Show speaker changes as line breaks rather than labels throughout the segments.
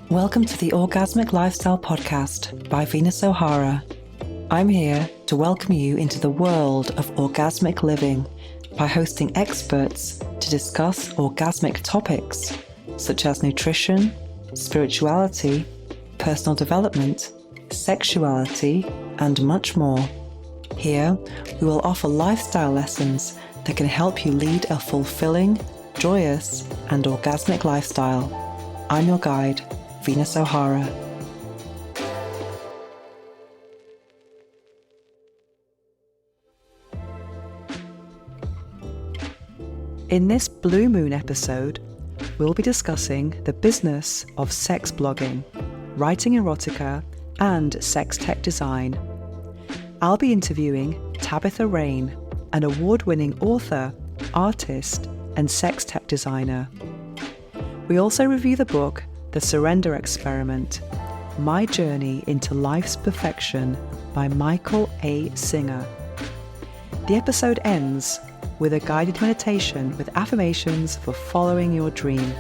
Welcome to the Orgasmic Lifestyle Podcast by Venus O'Hara. I'm here to welcome you into the world of orgasmic living by hosting experts to discuss orgasmic topics such as nutrition, spirituality, personal development, sexuality, and much more. Here, we will offer lifestyle lessons that can help you lead a fulfilling, joyous, and orgasmic lifestyle. I'm your guide, Venus O'Hara. In this Blue Moon episode, we'll be discussing the business of sex blogging, writing erotica, and sex tech design. I'll be interviewing Tabitha Rayne, an award-winning author, artist, and sex tech designer. We also review the book The Surrender Experiment, My Journey into Life's Perfection by Michael A. Singer. The episode ends with a guided meditation with affirmations for following your dream.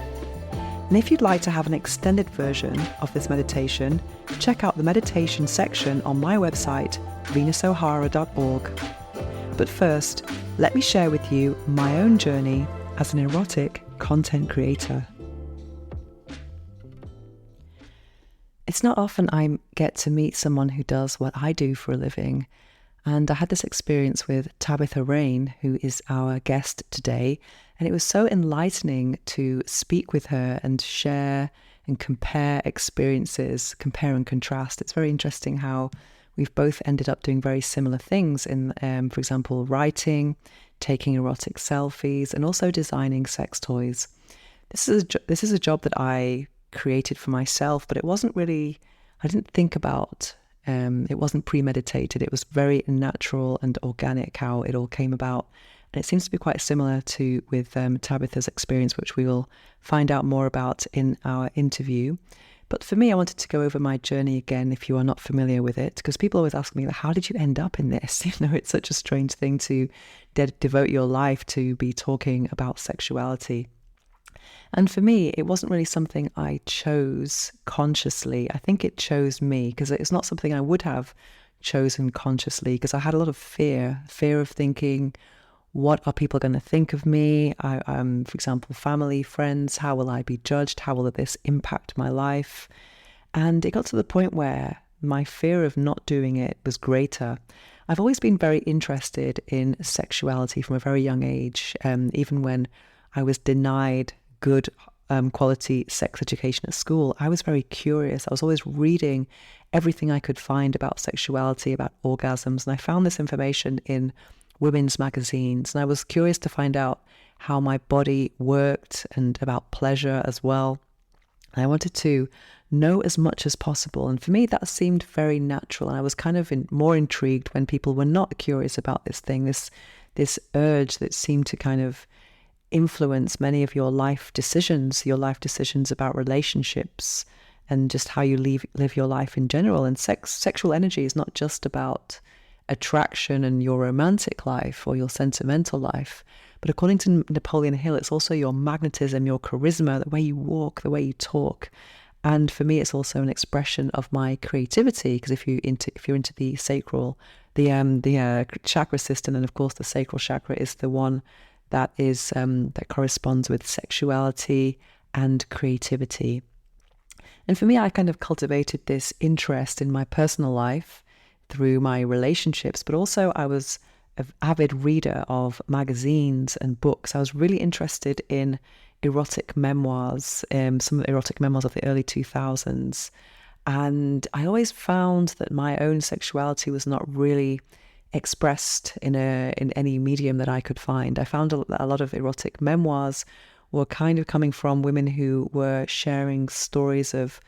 And if you'd like to have an extended version of this meditation, check out the meditation section on my website, venusohara.org. But first, let me share with you my own journey as an erotic content creator. It's not often I get to meet someone who does what I do for a living. And I had this experience with Tabitha Rayne, who is our guest today. And it was so enlightening to speak with her and share and compare experiences, compare and contrast. It's very interesting how we've both ended up doing very similar things in, for example, writing, taking erotic selfies, and also designing sex toys. This is a job that I created for myself, but it wasn't really, I didn't think about, it wasn't premeditated. It was very natural and organic how it all came about. And it seems to be quite similar to with Tabitha's experience, which we will find out more about in our interview. But for me, I wanted to go over my journey again, if you are not familiar with it, because people always ask me, how did you end up in this? You know, it's such a strange thing to devote your life to be talking about sexuality. And for me, it wasn't really something I chose consciously. I think it chose me, because it's not something I would have chosen consciously, because I had a lot of fear of thinking, what are people going to think of me? For example, family, friends, how will I be judged? How will this impact my life? And it got to the point where my fear of not doing it was greater. I've always been very interested in sexuality from a very young age, even when I was denied good quality sex education at school. I was very curious. I was always reading everything I could find about sexuality, about orgasms, and I found this information in women's magazines. And I was curious to find out how my body worked and about pleasure as well. And I wanted to know as much as possible. And for me, that seemed very natural. And I was kind of more intrigued when people were not curious about this thing, this urge that seemed to kind of influence many of your life decisions about relationships and just how you live your life in general. And sexual energy is not just about attraction and your romantic life or your sentimental life, but according to Napoleon Hill, it's also your magnetism, your charisma, the way you walk, the way you talk. And for me, it's also an expression of my creativity, because if you're into the sacral, the chakra system, and of course the sacral chakra is the one that is that corresponds with sexuality and creativity. And for me, I kind of cultivated this interest in my personal life through my relationships, but also I was an avid reader of magazines and books. I was really interested in erotic memoirs, some erotic memoirs of the early 2000s. And I always found that my own sexuality was not really expressed in any medium that I could find. I found a lot of erotic memoirs were kind of coming from women who were sharing stories of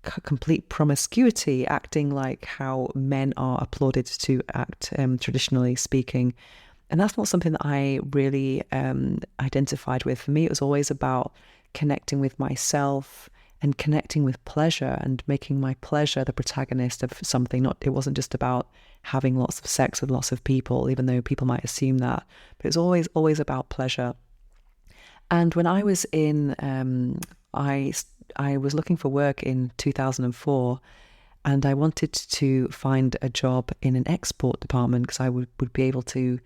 complete promiscuity, acting like how men are applauded to act, traditionally speaking. And that's not something that I really identified with. For me, it was always about connecting with myself and connecting with pleasure and making my pleasure the protagonist of something. It wasn't just about having lots of sex with lots of people, even though people might assume that, but it's always about pleasure. And when I was in, I I was looking for work in 2004, and I wanted to find a job in an export department because I would be able to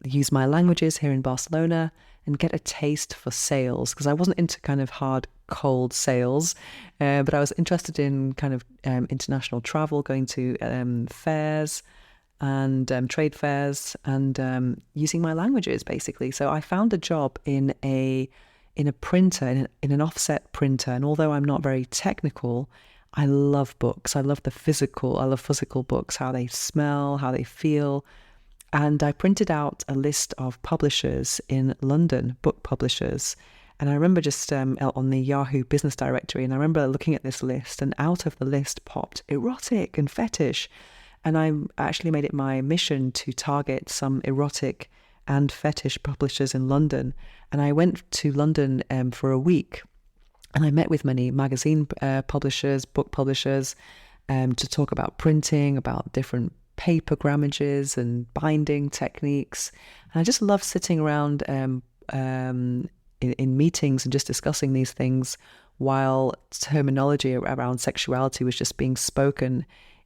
use my languages here in Barcelona and get a taste for sales, because I wasn't into kind of hard, cold sales, but I was interested in kind of international travel, going to fairs and trade fairs, and using my languages basically. So I found a job in a printer, in an offset printer, and although I'm not very technical, I love books. I love physical books, how they smell, how they feel. And I printed out a list of publishers in London, book publishers. And I remember just on the Yahoo business directory, and I remember looking at this list, and out of the list popped erotic and fetish. And I actually made it my mission to target some erotic and fetish publishers in London. And I went to London for a week, and I met with many magazine publishers, book publishers, to talk about printing, about different paper grammages and binding techniques. And I just love sitting around in meetings and just discussing these things while terminology around sexuality was just being spoken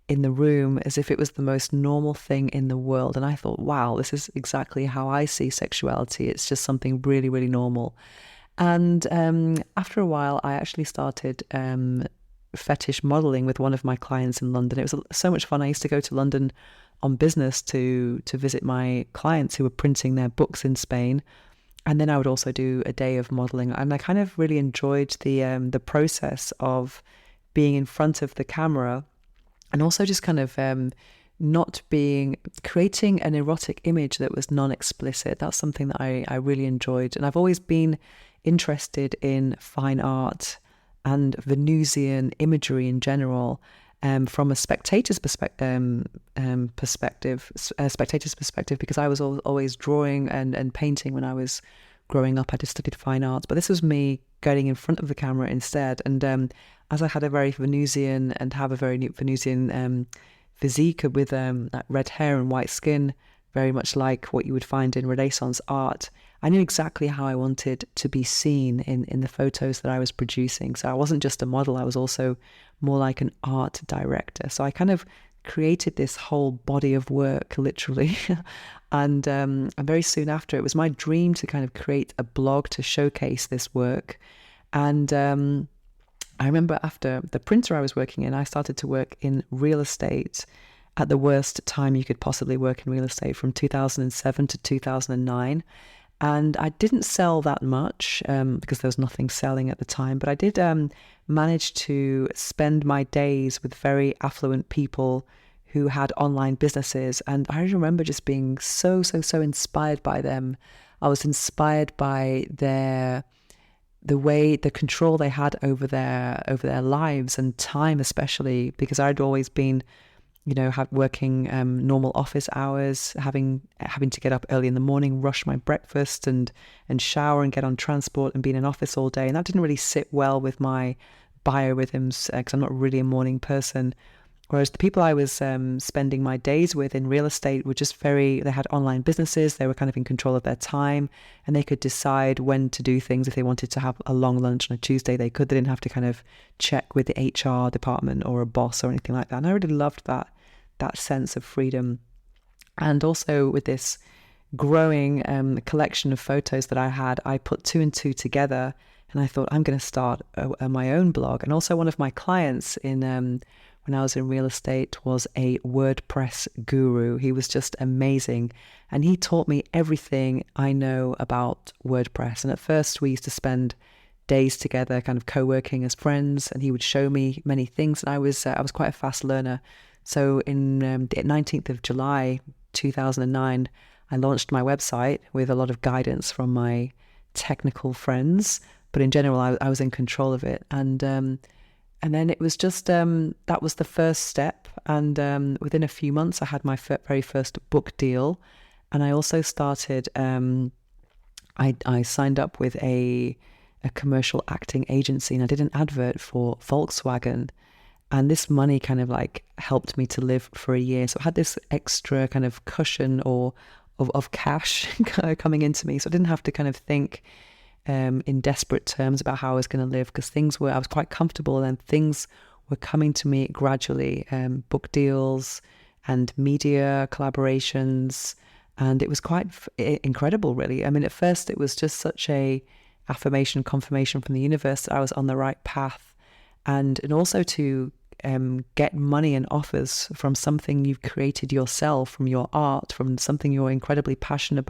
in the room as if it was the most normal thing in the world. And I thought, wow, this is exactly how I see sexuality. It's just something really, really normal. And after a while, I actually started fetish modeling with one of my clients in London. It was so much fun. I used to go to London on business to visit my clients who were printing their books in Spain. And then I would also do a day of modeling. And I kind of really enjoyed the process of being in front of the camera, and also just kind of creating an erotic image that was non-explicit. That's something that I really enjoyed. And I've always been interested in fine art and Venusian imagery in general, from a spectator's perspective, because I was always drawing and painting when I was growing up. I just studied fine arts, but this was me getting in front of the camera instead. And as I had a very Venusian and have a very Venusian physique with that red hair and white skin, very much like what you would find in Renaissance art, I knew exactly how I wanted to be seen in the photos that I was producing. So I wasn't just a model, I was also more like an art director. So I kind of created this whole body of work, literally. And very soon after, it was my dream to kind of create a blog to showcase this work. And I remember after the printer I was working in, I started to work in real estate at the worst time you could possibly work in real estate, from 2007 to 2009. And I didn't sell that much because there was nothing selling at the time. But I did manage to spend my days with very affluent people who had online businesses. And I remember just being so inspired by them. I was inspired by the control they had over their lives and time, especially because I'd always been, working normal office hours, having to get up early in the morning, rush my breakfast and shower and get on transport and be in an office all day. And that didn't really sit well with my biorhythms because I'm not really a morning person. Whereas the people I was spending my days with in real estate were just they had online businesses, they were kind of in control of their time, and they could decide when to do things. If they wanted to have a long lunch on a Tuesday, they could. They didn't have to kind of check with the HR department or a boss or anything like that. And I really loved that sense of freedom. And also with this growing collection of photos that I had, I put two and two together, and I thought, I'm going to start my own blog. And also one of my clients when I was in real estate was a WordPress guru. He was just amazing. And he taught me everything I know about WordPress. And at first we used to spend days together kind of co-working as friends, and he would show me many things. And I was quite a fast learner. So in the 19th of July, 2009, I launched my website with a lot of guidance from my technical friends. But in general, I was in control of it. And then it was just, that was the first step. And within a few months, I had my very first book deal. And I also started, I signed up with a commercial acting agency, and I did an advert for Volkswagen. And this money kind of like helped me to live for a year. So I had this extra kind of cushion of cash coming into me. So I didn't have to kind of think in desperate terms about how I was going to live, because I was quite comfortable, and things were coming to me gradually, book deals and media collaborations. And it was quite incredible, really. I mean, at first it was just such a affirmation, confirmation from the universe that I was on the right path. And also to get money and offers from something you've created yourself, from your art, from something you're incredibly passionate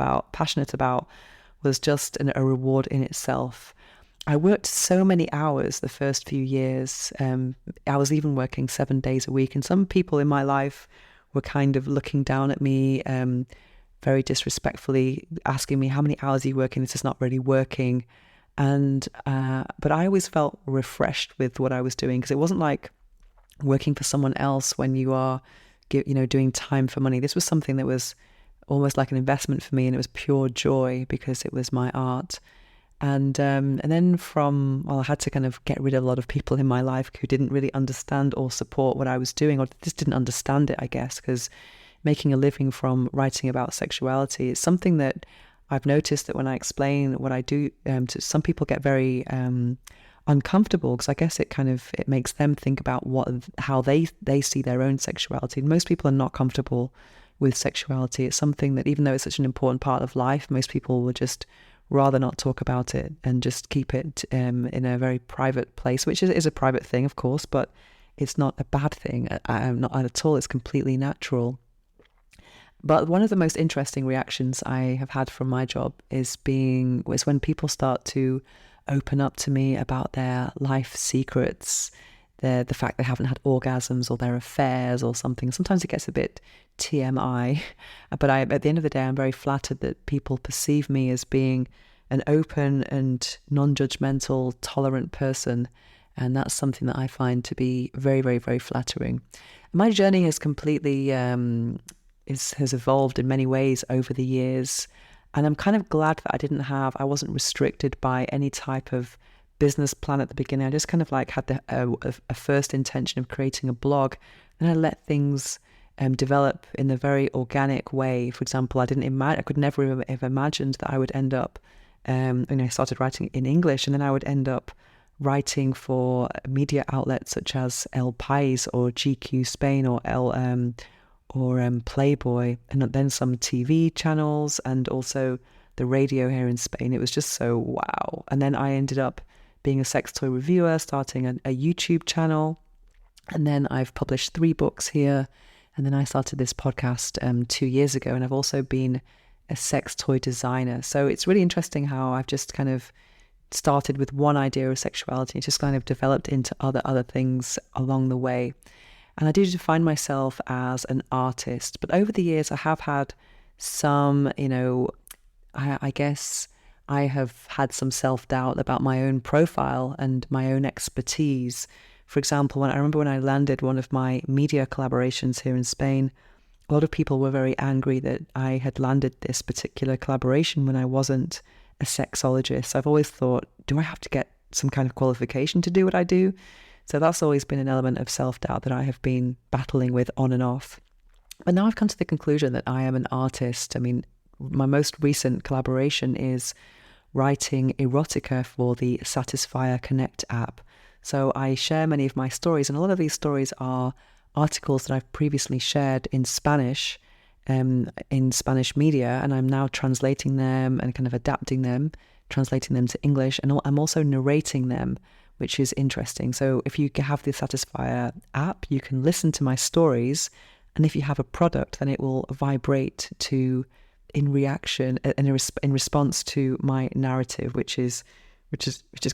about, was just a reward in itself. I worked so many hours the first few years. I was even working 7 days a week, and some people in my life were kind of looking down at me, very disrespectfully, asking me, how many hours are you working? This is not really working. And but I always felt refreshed with what I was doing, because it wasn't like working for someone else when you are, doing time for money. This was something that was almost like an investment for me, and it was pure joy because it was my art. And then I had to kind of get rid of a lot of people in my life who didn't really understand or support what I was doing, or just didn't understand it, I guess, because making a living from writing about sexuality is something that I've noticed that when I explain what I do, to some people get very uncomfortable, because I guess it makes them think about how they see their own sexuality. And most people are not comfortable with sexuality. It's something that, even though it's such an important part of life, most people will just rather not talk about it and just keep it in a very private place, which is a private thing, of course, but it's not a bad thing, not at all. It's completely natural. But one of the most interesting reactions I have had from my job is when people start to open up to me about their life secrets, the fact they haven't had orgasms, or their affairs or something. Sometimes it gets a bit TMI, but at the end of the day, I'm very flattered that people perceive me as being an open and non-judgmental, tolerant person. And that's something that I find to be very, very, very flattering. My journey has completely has evolved in many ways over the years. And I'm kind of glad that I wasn't restricted by any type of business plan at the beginning. I just kind of like had a first intention of creating a blog. Then I let things develop in a very organic way. For example, I could never have imagined that I would end up, I started writing in English, and then I would end up writing for media outlets such as El País or GQ Spain or Playboy, and then some TV channels, and also the radio here in Spain. It was just so wow. And then I ended up being a sex toy reviewer, starting a YouTube channel, and then I've published 3 books here. And then I started this podcast 2 years ago, and I've also been a sex toy designer. So it's really interesting how I've just kind of started with one idea of sexuality. It just kind of developed into other things along the way. And I do define myself as an artist. But over the years, I have had some, I guess I have had some self-doubt about my own profile and my own expertise. For example, I remember when I landed one of my media collaborations here in Spain, a lot of people were very angry that I had landed this particular collaboration when I wasn't a sexologist. I've always thought, do I have to get some kind of qualification to do what I do? So that's always been an element of self-doubt that I have been battling with on and off. But now I've come to the conclusion that I am an artist. I mean, my most recent collaboration is writing erotica for the Satisfyer Connect app. So I share many of my stories, and a lot of these stories are articles that I've previously shared in Spanish, in Spanish media, and I'm now translating them and kind of adapting them, translating them to English, and I'm also narrating them, which is interesting. So if you have the Satisfyer app, you can listen to my stories, and if you have a product, then it will vibrate in reaction, in response to my narrative, which is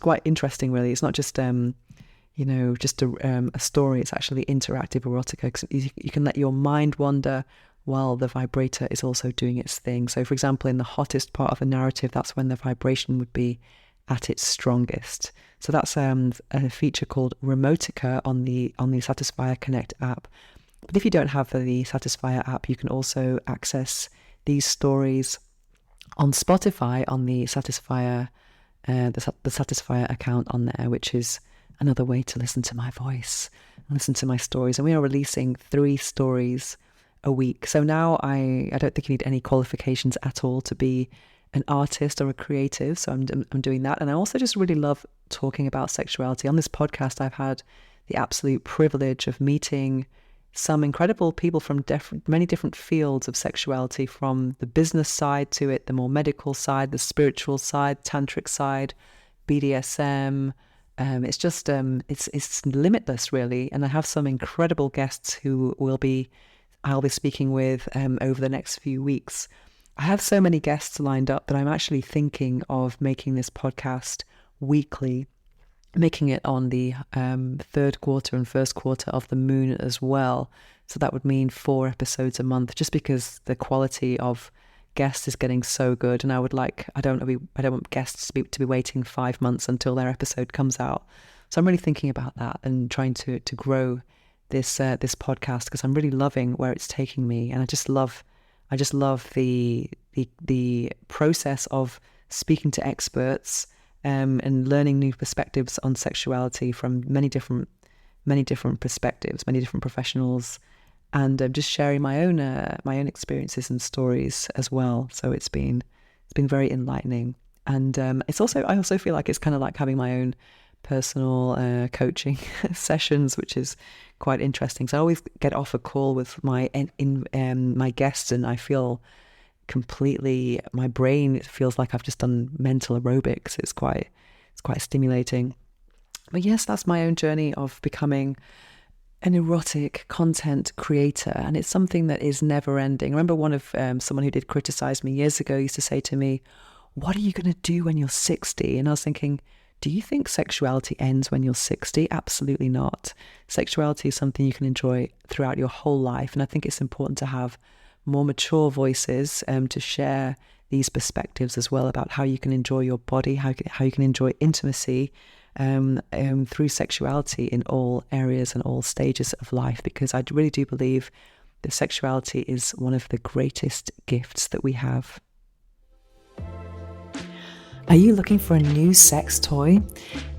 quite interesting, really. It's not just just a story. It's actually interactive erotica, 'cause you can let your mind wander while the vibrator is also doing its thing. So, for example, in the hottest part of the narrative, that's when the vibration would be at its strongest. So that's a feature called Remotica on the Satisfyer Connect app. But if you don't have the Satisfyer app, you can also access these stories on Spotify on the Satisfyer the Satisfyer account on there, which is another way to listen to my voice, listen to my stories. And we are releasing 3 stories a week. So now I don't think you need any qualifications at all to be an artist or a creative, so I'm doing that. And I also just really love talking about sexuality. On this podcast, I've had the absolute privilege of meeting some incredible people from many different fields of sexuality, from the business side to it, the more medical side, the spiritual side, tantric side, BDSM. It's just it's limitless, really. And I have some incredible guests who I'll be speaking with over the next few weeks. I have so many guests lined up that I'm actually thinking of making this podcast weekly, making it on the third quarter and first quarter of the moon as well. So that would mean 4 episodes a month, just because the quality of guests is getting so good. And I don't want guests to be waiting 5 months until their episode comes out. So I'm really thinking about that and trying to grow this podcast, because I'm really loving where it's taking me. And I just love the process of speaking to experts and learning new perspectives on sexuality from many different perspectives, many different professionals, and just sharing my own experiences and stories as well. So it's been very enlightening, and I also feel like it's kind of like having my own personal coaching sessions, which is quite interesting. So I always get off a call with my guests, and I feel my brain feels like I've just done mental aerobics. It's quite stimulating. But yes, that's my own journey of becoming an erotic content creator, and it's something that is never ending. I remember someone who did criticize me years ago used to say to me, "What are you going to do when you're 60?" And I was thinking, do you think sexuality ends when you're 60? Absolutely not. Sexuality is something you can enjoy throughout your whole life, and I think it's important to have more mature voices to share these perspectives as well, about how you can enjoy your body, how you can enjoy intimacy through sexuality in all areas and all stages of life, because I really do believe that sexuality is one of the greatest gifts that we have. Are you looking for a new sex toy?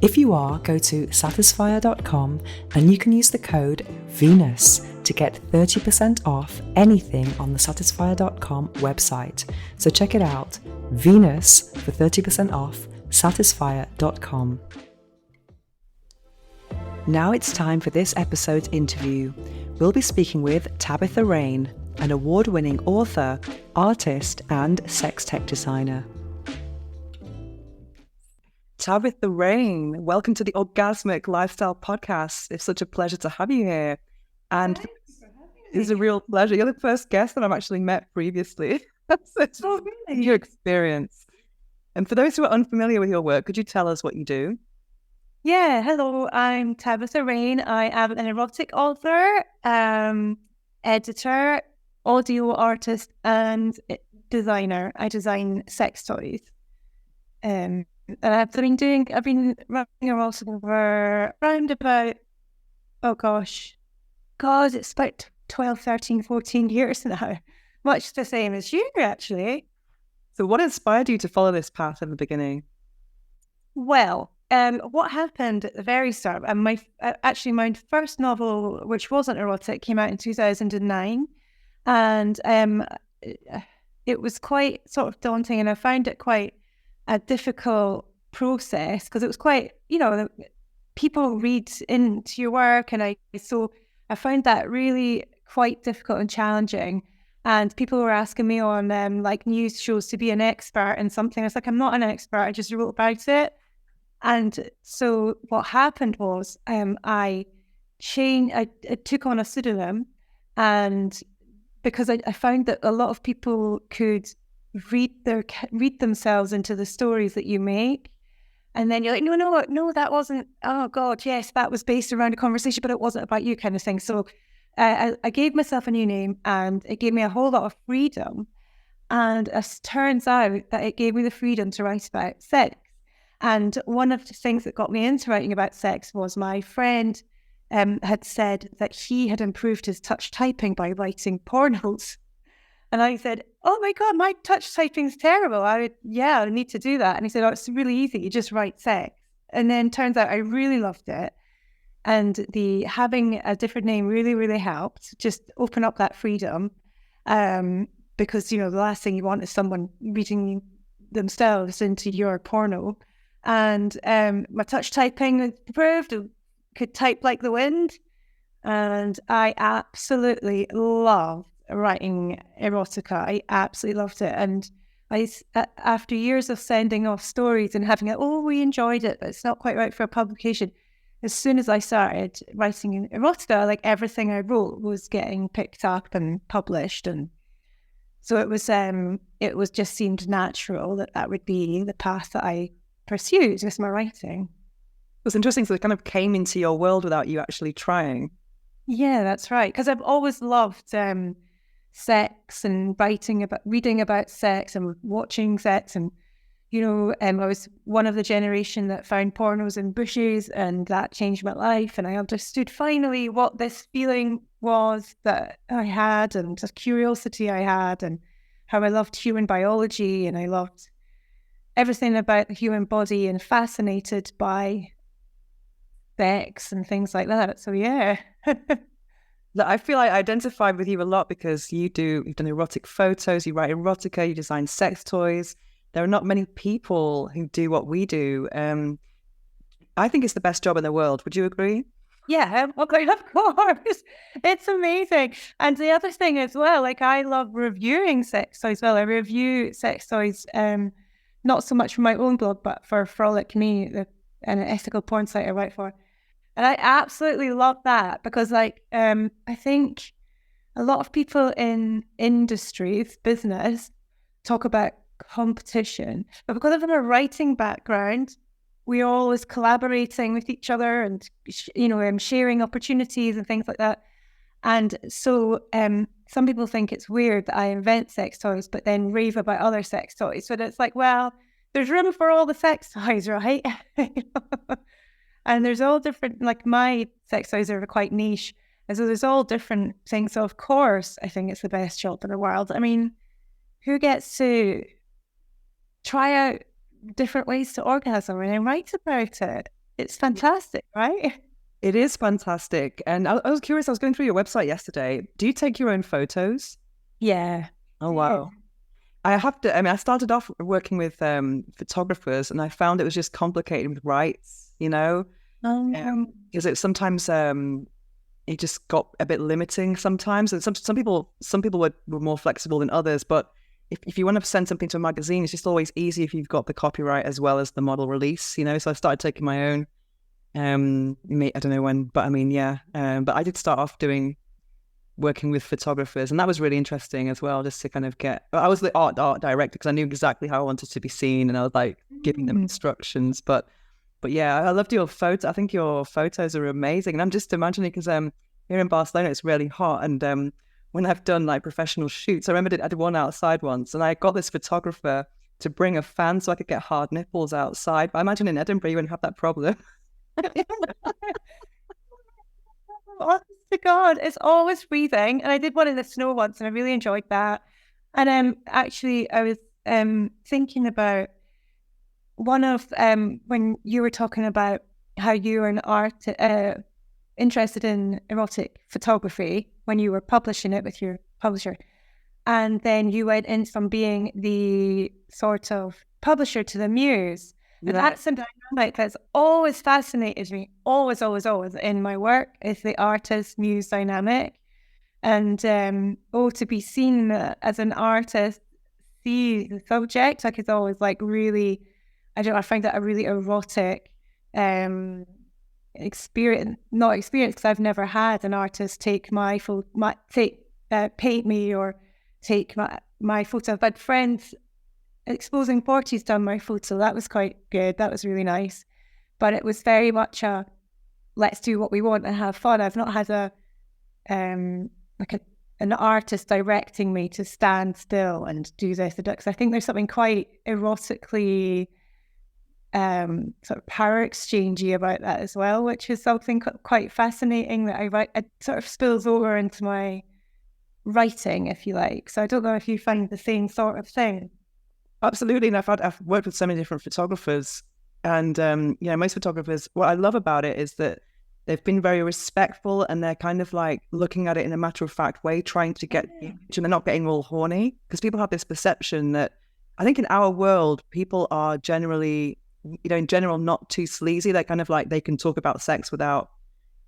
If you are, go to satisfier.com and you can use the code Venus to get 30% off anything on the satisfier.com website. So check it out, Venus for 30% off, satisfier.com. Now it's time for this episode's interview. We'll be speaking with Tabitha Rayne, an award-winning author, artist, and sex tech designer. Tabitha Rayne, welcome to the Orgasmic Lifestyle Podcast. It's such a pleasure to have you here. And it's a real pleasure. You're the first guest that I've actually met previously. So it's really your experience. And for those who are unfamiliar with your work, could you tell us what you do?
Yeah, hello, I'm Tabitha Rayne. I am an erotic author, editor, audio artist, and designer. I design sex toys. And I've been running erotic for around about, it's about 12, 13, 14 years now. Much the same as you, actually.
So what inspired you to follow this path in the beginning?
Well, what happened at the very start, and my first novel, which wasn't erotic, came out in 2009, and it was quite sort of daunting, and I found it quite a difficult process, because it was quite, people read into your work, and so I found that really quite difficult and challenging. And people were asking me on like news shows to be an expert in something. I was like, I'm not an expert, I just wrote about it. And so what happened was I took on a pseudonym, and because I found that a lot of people could read themselves into the stories that you make. And then you're like, no, that wasn't, oh God, yes, that was based around a conversation, but it wasn't about you, kind of thing. So I gave myself a new name, and it gave me a whole lot of freedom. And it turns out that it gave me the freedom to write about sex. And one of the things that got me into writing about sex was my friend had said that he had improved his touch typing by writing pornos. And I said, oh my God, my touch typing's terrible. I need to do that. And he said, oh, it's really easy. You just write sex. And then turns out I really loved it. And having a different name really, really helped just open up that freedom. Because, the last thing you want is someone reading themselves into your porno. And my touch typing improved, could type like the wind. And I absolutely loved writing erotica. I absolutely loved it. And after years of sending off stories and having it, oh, we enjoyed it, but it's not quite right for a publication. As soon as I started writing erotica, like everything I wrote was getting picked up and published. And so it was just seemed natural that would be the path that I pursued with my writing.
It was interesting. So it kind of came into your world without you actually trying.
Yeah, that's right. Because I've always loved sex and reading about sex and watching sex. And, I was one of the generation that found pornos in bushes, and that changed my life. And I understood finally what this feeling was that I had, and the curiosity I had, and how I loved human biology, and I loved everything about the human body and fascinated by sex and things like that. So yeah.
I feel I identify with you a lot because you've done erotic photos, you write erotica, you design sex toys. There are not many people who do what we do. I think it's the best job in the world. Would you agree?
Yeah, okay, of course. It's amazing. And the other thing as well, like I love reviewing sex toys as well. I review sex toys, not so much for my own blog, but for Frolic Me, an ethical porn site I write for. And I absolutely love that because, like, I think a lot of people in industries, business, talk about competition. But because of my writing background, we're always collaborating with each other and, sharing opportunities and things like that. And so some people think it's weird that I invent sex toys, but then rave about other sex toys. But it's like, well, there's room for all the sex toys, right? And there's all different, like my sex toys are quite niche. And so there's all different things. So of course, I think it's the best job in the world. I mean, who gets to try out different ways to orgasm and write about it? It's fantastic, right?
It is fantastic. And I was curious, I was going through your website yesterday. Do you take your own photos?
Yeah.
Oh, wow. I started off working with photographers, and I found it was just complicated with rights, because it sometimes it just got a bit limiting sometimes. And some people were more flexible than others, but if you want to send something to a magazine, it's just always easy if you've got the copyright as well as the model release, so I started taking my own. I don't know when, but I mean, yeah. But I did start off working with photographers, and that was really interesting as well, just to kind of I was the art director because I knew exactly how I wanted to be seen, and I was like giving them instructions. But yeah, I loved your photo. I think your photos are amazing, and I'm just imagining because here in Barcelona it's really hot, and when I've done like professional shoots, I remember I did one outside once, and I got this photographer to bring a fan so I could get hard nipples outside. But I imagine in Edinburgh you wouldn't have that problem.
Honest to God, it's always freezing. And I did one in the snow once, and I really enjoyed that. And actually, I was thinking about one of when you were talking about how you were interested in erotic photography when you were publishing it with your publisher, and then you went in from being the sort of publisher to the muse. And that's a dynamic that's always fascinated me, always in my work, is the artist-muse dynamic. And to be seen as an artist, see the subject, like it's always like really, I find that a really erotic experience, not experience, because I've never had an artist take paint me or take my photo. I've had friends exposing parties done my photo. That was quite good. That was really nice. But it was very much a let's do what we want and have fun. I've not had an artist directing me to stand still and do this. Because I think there's something quite erotically sort of power exchangey about that as well, which is something quite fascinating that it sort of spills over into my writing, if you like. So I don't know if you find the same sort of thing.
Absolutely. And I've worked with so many different photographers, and most photographers, what I love about it is that they've been very respectful, and they're kind of like looking at it in a matter of fact way, trying to get, and they're not getting all horny, because people have this perception that I think in our world, people are generally, in general, not too sleazy. They're kind of like, they can talk about sex without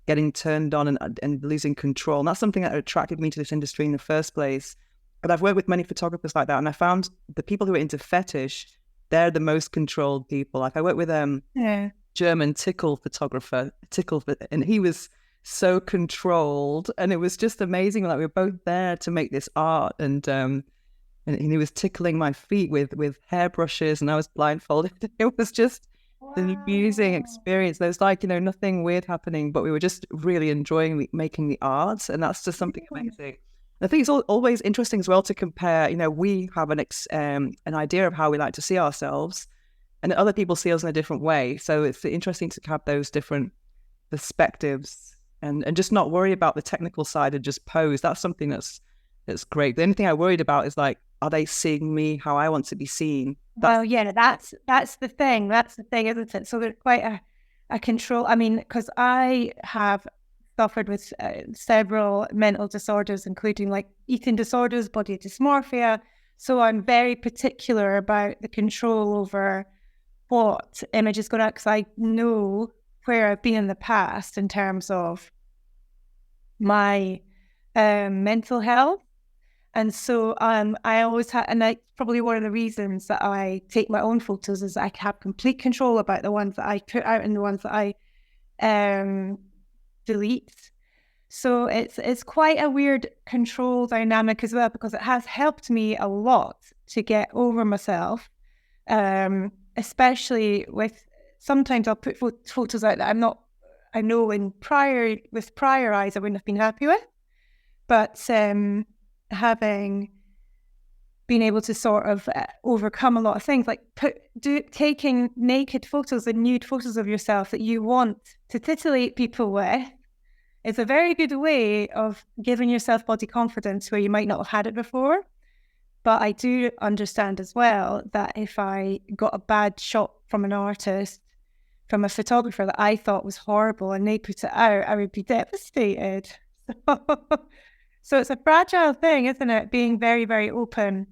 getting turned on and losing control. And that's something that attracted me to this industry in the first place. But I've worked with many photographers like that, and I found the people who are into fetish, they're the most controlled people. Like I worked with
Yeah.
German photographer, and he was so controlled, and it was just amazing. Like we were both there to make this art, and he was tickling my feet with hairbrushes, and I was blindfolded. It was just an amusing
Wow.
experience. There was like, nothing weird happening, but we were just really enjoying making the art, and that's just something amazing. I think it's always interesting as well to compare. We have an idea of how we like to see ourselves, and other people see us in a different way. So it's interesting to have those different perspectives and just not worry about the technical side and just pose. That's something that's great. The only thing I worried about is like, are they seeing me how I want to be seen?
Well, yeah, that's the thing. That's the thing, isn't it? So there's quite a control. I mean, because I have suffered with several mental disorders, including like eating disorders, body dysmorphia. So I'm very particular about the control over what image is going out, because I know where I've been in the past in terms of my mental health. And so I always had, and that's probably one of the reasons that I take my own photos, is I have complete control about the ones that I put out and the ones that I delete. So it's quite a weird control dynamic as well, because it has helped me a lot to get over myself, especially with, sometimes I'll put photos out that I know with prior eyes I wouldn't have been happy with, but having been able to sort of overcome a lot of things, like taking naked photos and nude photos of yourself that you want to titillate people with, is a very good way of giving yourself body confidence where you might not have had it before. But I do understand as well that if I got a bad shot from an artist, from a photographer that I thought was horrible, and they put it out, I would be devastated. So it's a fragile thing, isn't it? Being very, very open.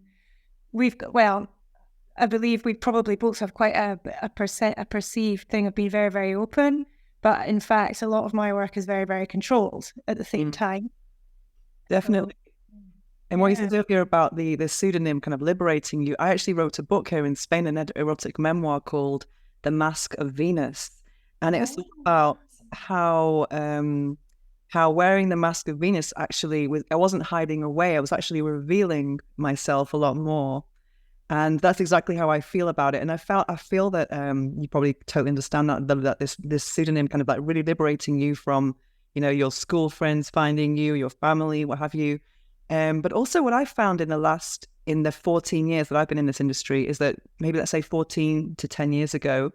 I believe we probably both have quite a perceived thing of being very, very open. But in fact, a lot of my work is very, very controlled at the same time.
Definitely.
So,
And what you said earlier about the pseudonym kind of liberating you, I actually wrote a book here in Spain, an erotic memoir called The Mask of Venus. And it's all about how wearing the mask of Venus actually I wasn't hiding away. I was actually revealing myself a lot more. And that's exactly how I feel about it. And I feel that you probably totally understand that this pseudonym kind of like really liberating you from, your school friends finding you, your family, what have you. But also what I found in the 14 years that I've been in this industry is that maybe let's say 14 to 10 years ago,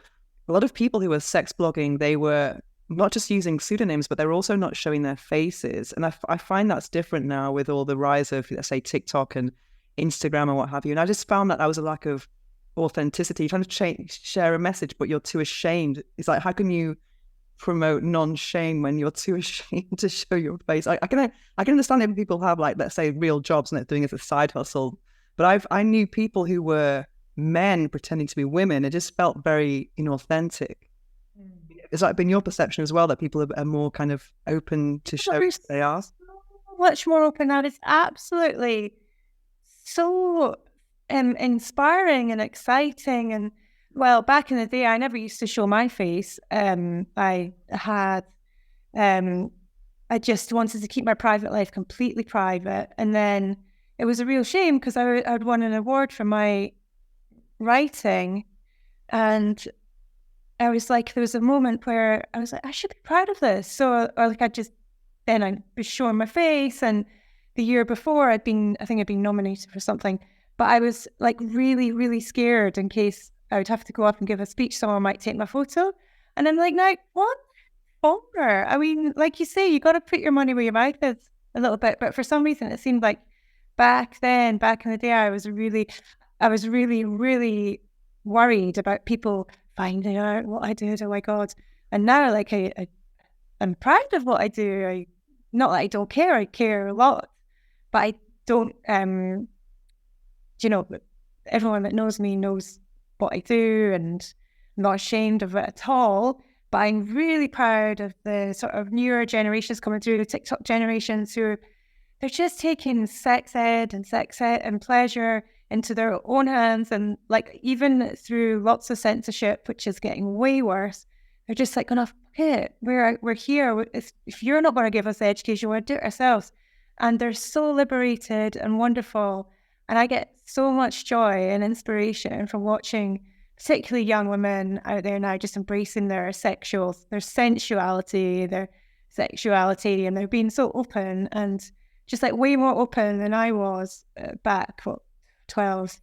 a lot of people who were sex blogging, they were not just using pseudonyms, but they're also not showing their faces. And I find that's different now with all the rise of, let's say, TikTok and Instagram and what have you. And I just found that was a lack of authenticity. You're trying to share a message, but you're too ashamed. It's like, how can you promote non-shame when you're too ashamed to show your face? I can understand if people have, like, let's say, real jobs and they're doing it as a side hustle. But I knew people who were men pretending to be women. It just felt very inauthentic. Has that been your perception as well, that people are more kind of open to show who they are?
Much more open now. It's absolutely so inspiring and exciting. And well, back in the day, I never used to show my face. I just wanted to keep my private life completely private. And then it was a real shame because I'd won an award for my writing, and I was like, there was a moment where I was like, I should be proud of this. So, or like, I was showing my face, and the year before I think I'd been nominated for something, but I was like really, really scared in case I would have to go up and give a speech, someone might take my photo. And I'm like, now, what for? I mean, like you say, you got to put your money where your mouth is a little bit. But for some reason, it seemed like back in the day, I was really, really worried about people finding out what I did. Oh my God. And now, like, I'm proud of what I do. Not that I don't care, I care a lot, but I don't, everyone that knows me knows what I do, and I'm not ashamed of it at all. But I'm really proud of the sort of newer generations coming through, the TikTok generations who they're just taking sex ed and pleasure into their own hands. And like, even through lots of censorship, which is getting way worse, they're just like, enough, okay, we're here. If you're not going to give us the education, we're going to do it ourselves. And they're so liberated and wonderful. And I get so much joy and inspiration from watching particularly young women out there now just embracing their sensuality, their sexuality, and they're being so open and just like way more open than I was back, 12.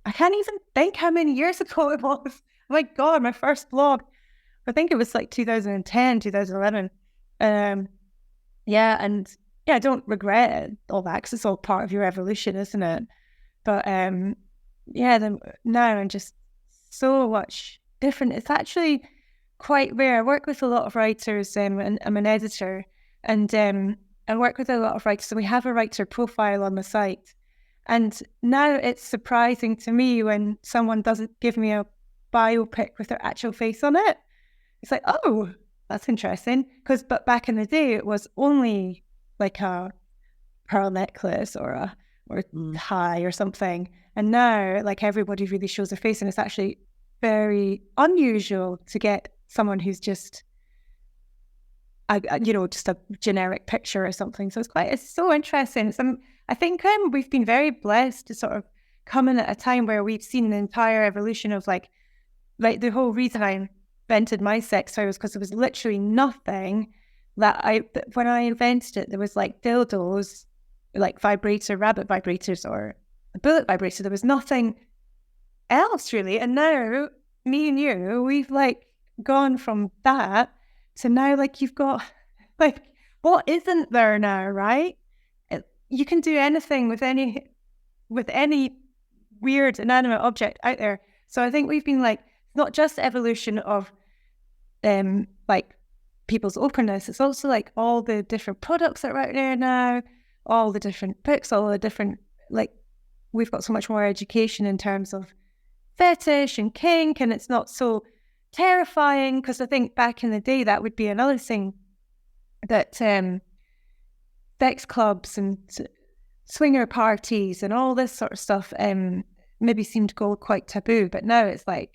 I can't even think how many years ago it was. Oh my God, my first blog. I think it was like 2010, 2011. Yeah, and yeah, I don't regret all that because it's all part of your evolution, isn't it? But yeah, now I'm just so much different. It's actually quite rare. I work with a lot of writers, and I'm an editor, and I work with a lot of writers. So we have a writer profile on the site. And now it's surprising to me when someone doesn't give me a biopic with their actual face on it. It's like, oh, that's interesting. But back in the day, it was only like a pearl necklace or a tie or something. And now, like, everybody really shows their face, and it's actually very unusual to get someone who's just, just a generic picture or something. So it's so interesting. I think we've been very blessed to sort of come in at a time where we've seen the entire evolution of like the whole reason I invented my sex toy was because there was literally nothing when I invented it, there was like dildos, like rabbit vibrators or a bullet vibrator. There was nothing else really. And now me and you, we've like gone from that to now, like, you've got like, what isn't there now, right? You can do anything with any weird inanimate object out there. So I think we've been like, not just evolution of like people's openness, it's also like all the different products that are out there now, all the different books, all the different, like, we've got so much more education in terms of fetish and kink, and it's not so terrifying, because I think back in the day that would be another thing that sex clubs and swinger parties and all this sort of stuff maybe seemed to go quite taboo, but now it's like,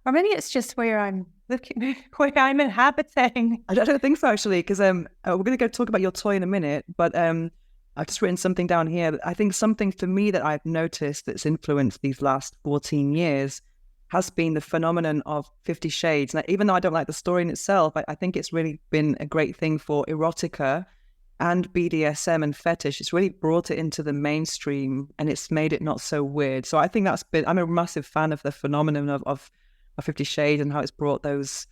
or maybe it's just where I'm looking, where I'm inhabiting.
I don't think so, actually, because we're going to go talk about your toy in a minute, but I've just written something down here. I think something for me that I've noticed that's influenced these last 14 years has been the phenomenon of 50 Shades. Now, even though I don't like the story in itself, I think it's really been a great thing for erotica and BDSM and fetish. It's really brought it into the mainstream, and it's made it not so weird. So I think I'm a massive fan of the phenomenon of 50 Shades and how it's brought those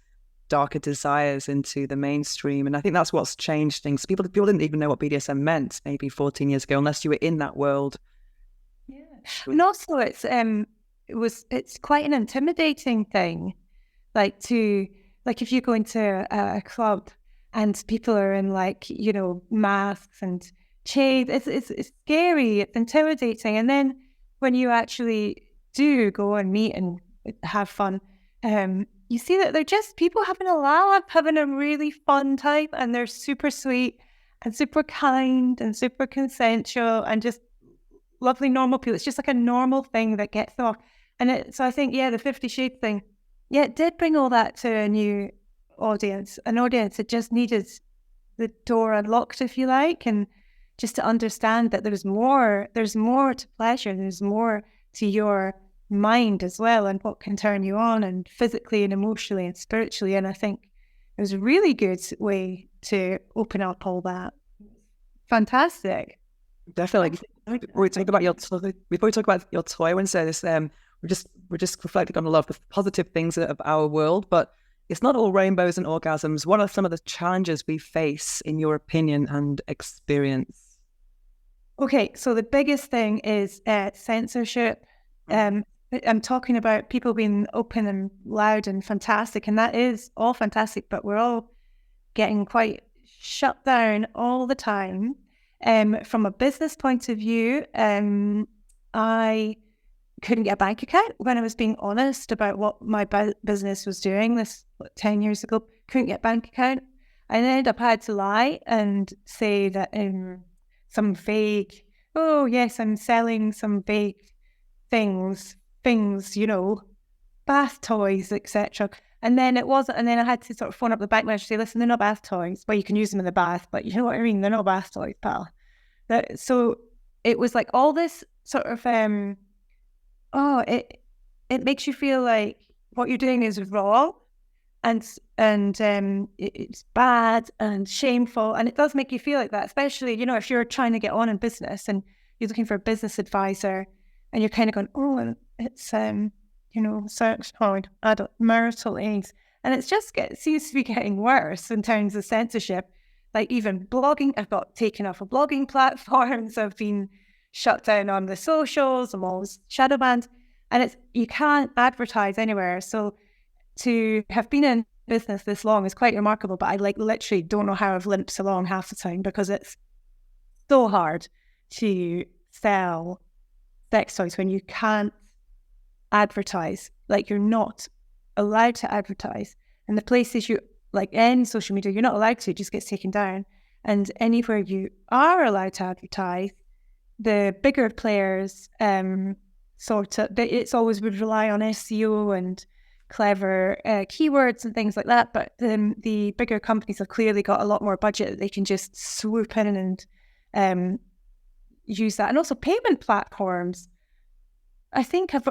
darker desires into the mainstream. And I think that's what's changed things. People didn't even know what BDSM meant maybe 14 years ago, unless you were in that world.
Yeah. And also it's quite an intimidating thing. Like if you go into a club and people are in like, masks and chains, it's scary, it's intimidating. And then when you actually do go and meet and have fun, you see that they're just people having a laugh, having a really fun time, and they're super sweet and super kind and super consensual and just lovely normal people. It's just like a normal thing that gets off. And so I think, the 50 Shades thing, it did bring all that to a new audience, an audience that just needed the door unlocked, if you like, and just to understand that there's more to pleasure, there's more to your mind as well, and what can turn you on, and physically and emotionally and spiritually. And I think it was a really good way to open up all that. Fantastic.
Definitely. Before we talk about your toy, Wednesday, we're just reflecting on a lot of the positive things of our world, but it's not all rainbows and orgasms. What are some of the challenges we face, in your opinion and experience?
Okay, so the biggest thing is censorship. I'm talking about people being open and loud and fantastic, and that is all fantastic, but we're all getting quite shut down all the time. From a business point of view, I couldn't get a bank account when I was being honest about what my business was doing. This 10 years ago, couldn't get a bank account. I ended up had to lie and say that some vague, oh yes, I'm selling some vague things, bath toys, etc. And then it wasn't, and then I had to sort of phone up the bank manager and say, listen, they're not bath toys. Well, you can use them in the bath, but you know what I mean? They're not bath toys, pal. So it was like all this sort of, it makes you feel like what you're doing is wrong and it's bad and shameful. And it does make you feel like that, especially, if you're trying to get on in business and you're looking for a business advisor and you're kind of going, oh, it's, search code, adult marital aids. And it's just seems to be getting worse in terms of censorship. Like even blogging, I've got taken off of blogging platforms. I've been shut down on the socials. I'm always shadow banned. And you can't advertise anywhere. So to have been in business this long is quite remarkable, but I literally don't know how I've limped along half the time because it's so hard to sell sex toys when you can't advertise. Like you're not allowed to advertise. And the places you, like any social media, you're not allowed to, it just gets taken down. And anywhere you are allowed to advertise, the bigger players it's always would rely on SEO and clever keywords and things like that. But the bigger companies have clearly got a lot more budget that they can just swoop in and use that. And also payment platforms. I think I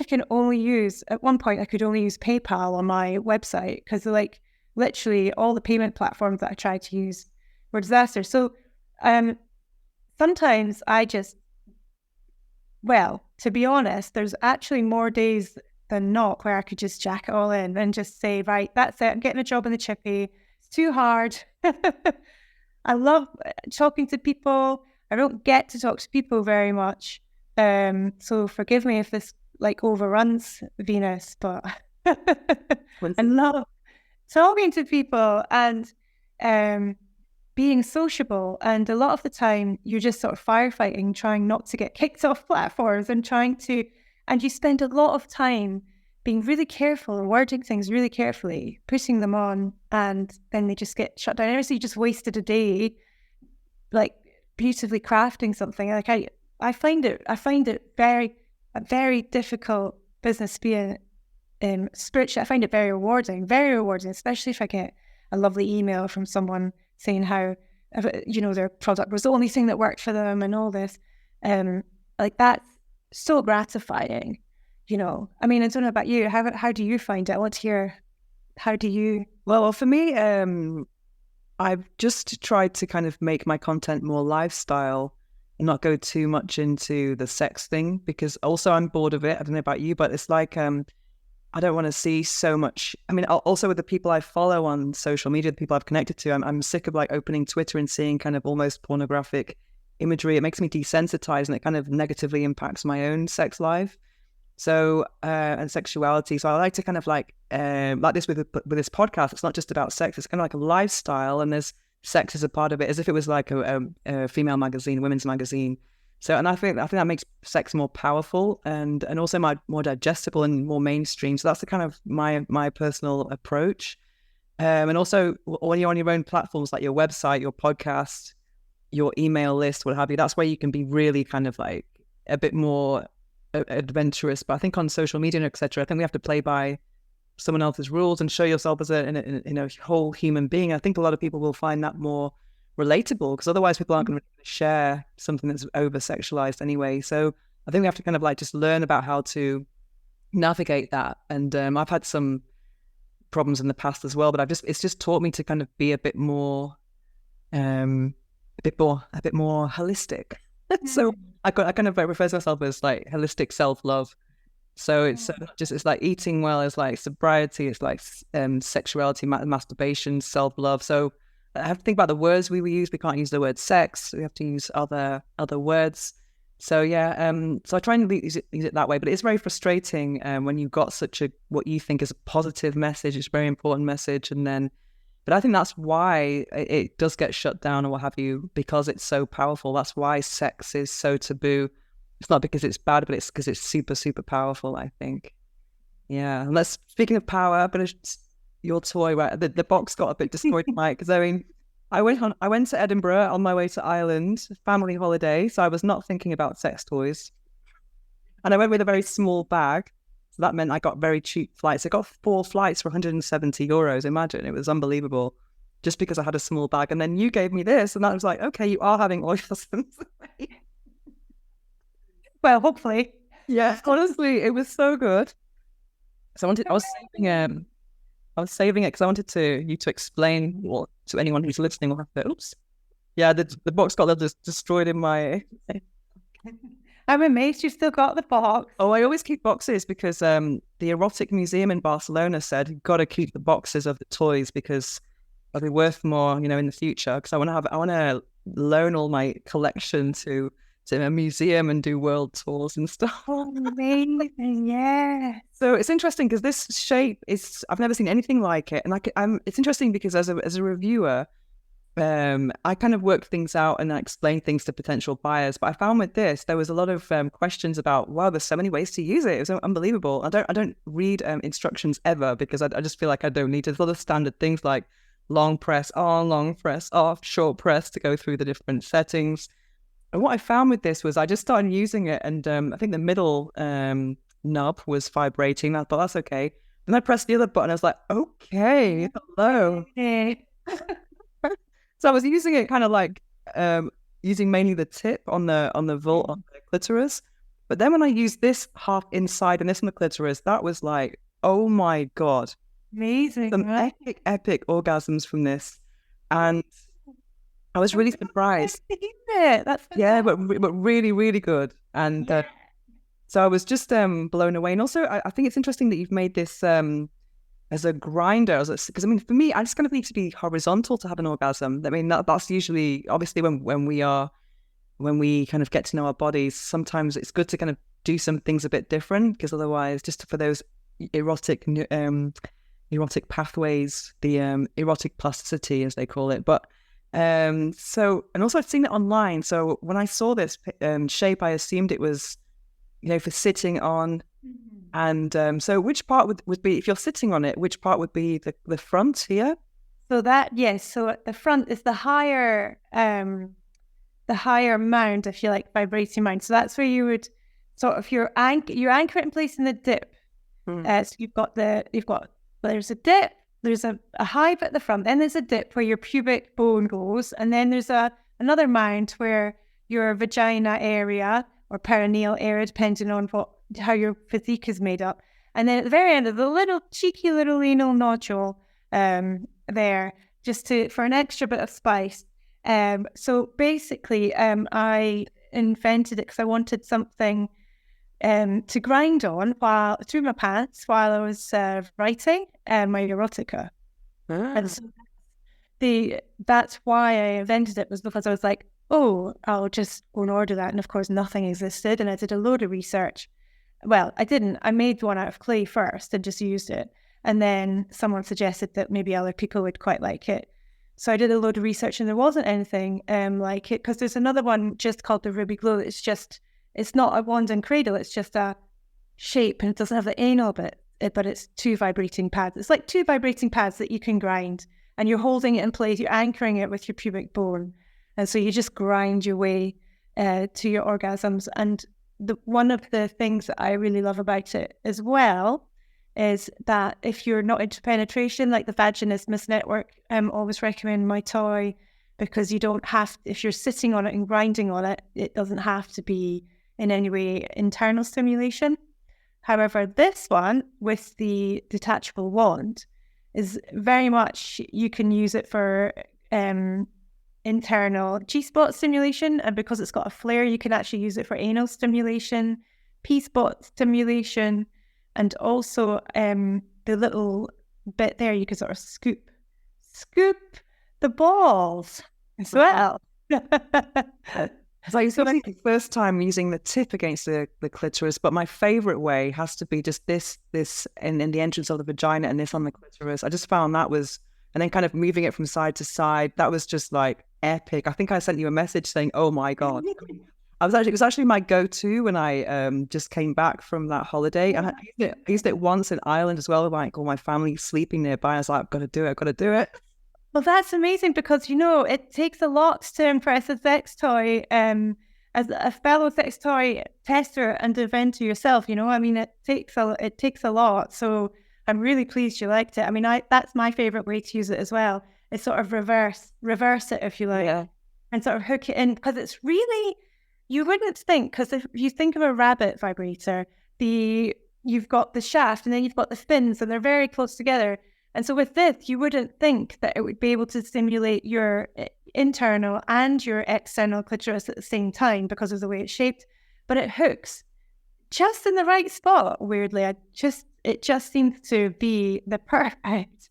can only use, at one point I could only use PayPal on my website because like literally all the payment platforms that I tried to use were disasters. So sometimes to be honest, there's actually more days than not where I could just jack it all in and just say, right, that's it, I'm getting a job in the chippy. It's too hard. I love talking to people. I don't get to talk to people very much. So forgive me if this like overruns Venus, but I love talking to people and being sociable. And a lot of the time you're just sort of firefighting, trying not to get kicked off platforms and and you spend a lot of time being really careful and wording things really carefully, putting them on, and then they just get shut down. So you just wasted a day like beautifully crafting something. Like I find it a very difficult business to be in. Spiritually, I find it very rewarding, especially if I get a lovely email from someone saying how, their product was the only thing that worked for them and all this. Like that's so gratifying, I mean, I don't know about you. How do you find it? I want to hear, how do you?
Well, for me, I've just tried to kind of make my content more lifestyle and not go too much into the sex thing, because also I'm bored of it. I don't know about you, but it's like, I don't want to see so much. I mean, also with the people I follow on social media, the people I've connected to, I'm sick of like opening Twitter and seeing kind of almost pornographic imagery. It makes me desensitized and it kind of negatively impacts my own sex life. So, and sexuality. So I like to kind of like this with this podcast, it's not just about sex. It's kind of like a lifestyle, and there's sex as a part of it, as if it was like a female magazine, women's magazine. So, and I think that makes sex more powerful and also more digestible and more mainstream. So that's the kind of my personal approach. And also when you're on your own platforms, like your website, your podcast, your email list, what have you, that's where you can be really kind of like a bit more adventurous. But I think on social media, etc., I think we have to play by someone else's rules and show yourself as a whole human being. I think a lot of people will find that more relatable, because otherwise people aren't going to share something that's over sexualized anyway. So I think we have to kind of like just learn about how to navigate that. And I've had some problems in the past as well, but it's just taught me to kind of be a bit more holistic. So I kind of like refer to myself as like holistic self-love. So it's it's like eating well, it's like sobriety, it's like sexuality, masturbation, self-love. So I have to think about the words we use. We can't use the word sex. We have to use other words. So yeah, so I try and use it that way. But it's very frustrating when you've got such what you think is a positive message. It's a very important message, but I think that's why it does get shut down or what have you, because it's so powerful. That's why sex is so taboo. It's not because it's bad, but it's because it's super, super powerful, I think. Yeah. And let's, speaking of power, but your toy, right? The box got a bit destroyed, Mike, because I mean, I went to Edinburgh on my way to Ireland, family holiday. So I was not thinking about sex toys. And I went with a very small bag. So that meant I got very cheap flights. I got 4 flights for €170. Imagine, it was unbelievable just because I had a small bag. And then you gave me this, and that was like, okay, you are having orgasms.
Well, hopefully.
Yeah, honestly, it was so good. So I was saving it because I wanted you to explain what to anyone who's listening. Will have to, oops. Yeah, the box got a little destroyed in my.
I'm amazed you still got the box.
Oh, I always keep boxes because the Erotic Museum in Barcelona said you've got to keep the boxes of the toys because they'll be worth more, in the future. Because I want to loan all my collection to a museum and do world tours and stuff.
Oh, amazing! Yeah.
So it's interesting because this shape I've never seen anything like it, and it's interesting because as a reviewer. I kind of worked things out and I explained things to potential buyers. But I found with this, there was a lot of questions about, wow, there's so many ways to use it. It was unbelievable. I don't read instructions ever because I just feel like I don't need to. There's a lot of standard things like long press on, long press off, short press to go through the different settings. And what I found with this was I just started using it, and I think the middle knob was vibrating. I thought that's okay. Then I pressed the other button. I was like, okay, hello. So I was using it kind of like using mainly the tip on the on the clitoris. But then when I used this half inside and this on the clitoris, that was like, oh my God.
Amazing.
Some epic orgasms from this. And I was really surprised.
That's
yeah, but really, really good. And so I was just blown away. And also, I think it's interesting that you've made this as a grinder, because I mean, for me, I just kind of need to be horizontal to have an orgasm. I mean, that's usually, obviously, when we kind of get to know our bodies, sometimes it's good to kind of do some things a bit different, because otherwise, just for those erotic pathways, the erotic plasticity, as they call it. But so, and also I've seen it online. So when I saw this shape, I assumed it was, for sitting on. And so which part would be, if you're sitting on it, which part would be the front here?
So so at the front is the higher mount, if you like, vibrating mount. So that's where you would sort of you anchor it in place in the dip. So there's a dip, there's a high bit at the front, then there's a dip where your pubic bone goes, and then there's another mount where your vagina area or perineal area, depending on how your physique is made up. And then at the very end of the cheeky little anal nodule there, just for an extra bit of spice. So basically, I invented it because I wanted something to grind on through my pants while I was writing my erotica. And so that's why I invented it, was because I was like, oh, I'll just go and order that. And of course, nothing existed. And I did a load of research. Well, I didn't. I made one out of clay first and just used it. And then someone suggested that maybe other people would quite like it. So I did a load of research and there wasn't anything like it, because there's another one just called the Ruby Glow. It's not a wand and cradle. It's just a shape, and it doesn't have the anal bit, but it's 2 vibrating pads. It's like 2 vibrating pads that you can grind, and you're holding it in place. You're anchoring it with your pubic bone. And so you just grind your way to your orgasms. And one of the things that I really love about it as well is that if you're not into penetration, like the Vaginismus Network, always recommend my toy, because you don't have, if you're sitting on it and grinding on it, it doesn't have to be in any way internal stimulation. However, this one with the detachable wand is very much, you can use it for internal G-spot stimulation, and because it's got a flare, you can actually use it for anal stimulation, P-spot stimulation, and also the little bit there, you can sort of scoop the balls as well.
So it's the first time using the tip against the clitoris, but my favorite way has to be just this in the entrance of the vagina, and this on the clitoris. I just found that was, and then kind of moving it from side to side, that was just like epic. I think I sent you a message saying, oh my God. It was actually my go-to when I just came back from that holiday. And I used it once in Ireland as well, like all my family sleeping nearby. I was like, I've got to do it, I've got to do it.
Well, that's amazing because, it takes a lot to impress a sex toy. As a fellow sex toy tester and inventor yourself, I mean, it takes a lot. So I'm really pleased you liked it. I mean, that's my favorite way to use it as well. It's sort of reverse it, if you like,
Yeah.
and sort of hook it in, because it's really, you wouldn't think, because if you think of a rabbit vibrator, you've got the shaft and then you've got the fins, and they're very close together. And so with this, you wouldn't think that it would be able to stimulate your internal and your external clitoris at the same time because of the way it's shaped, but it hooks just in the right spot. Weirdly, it just seems to be the perfect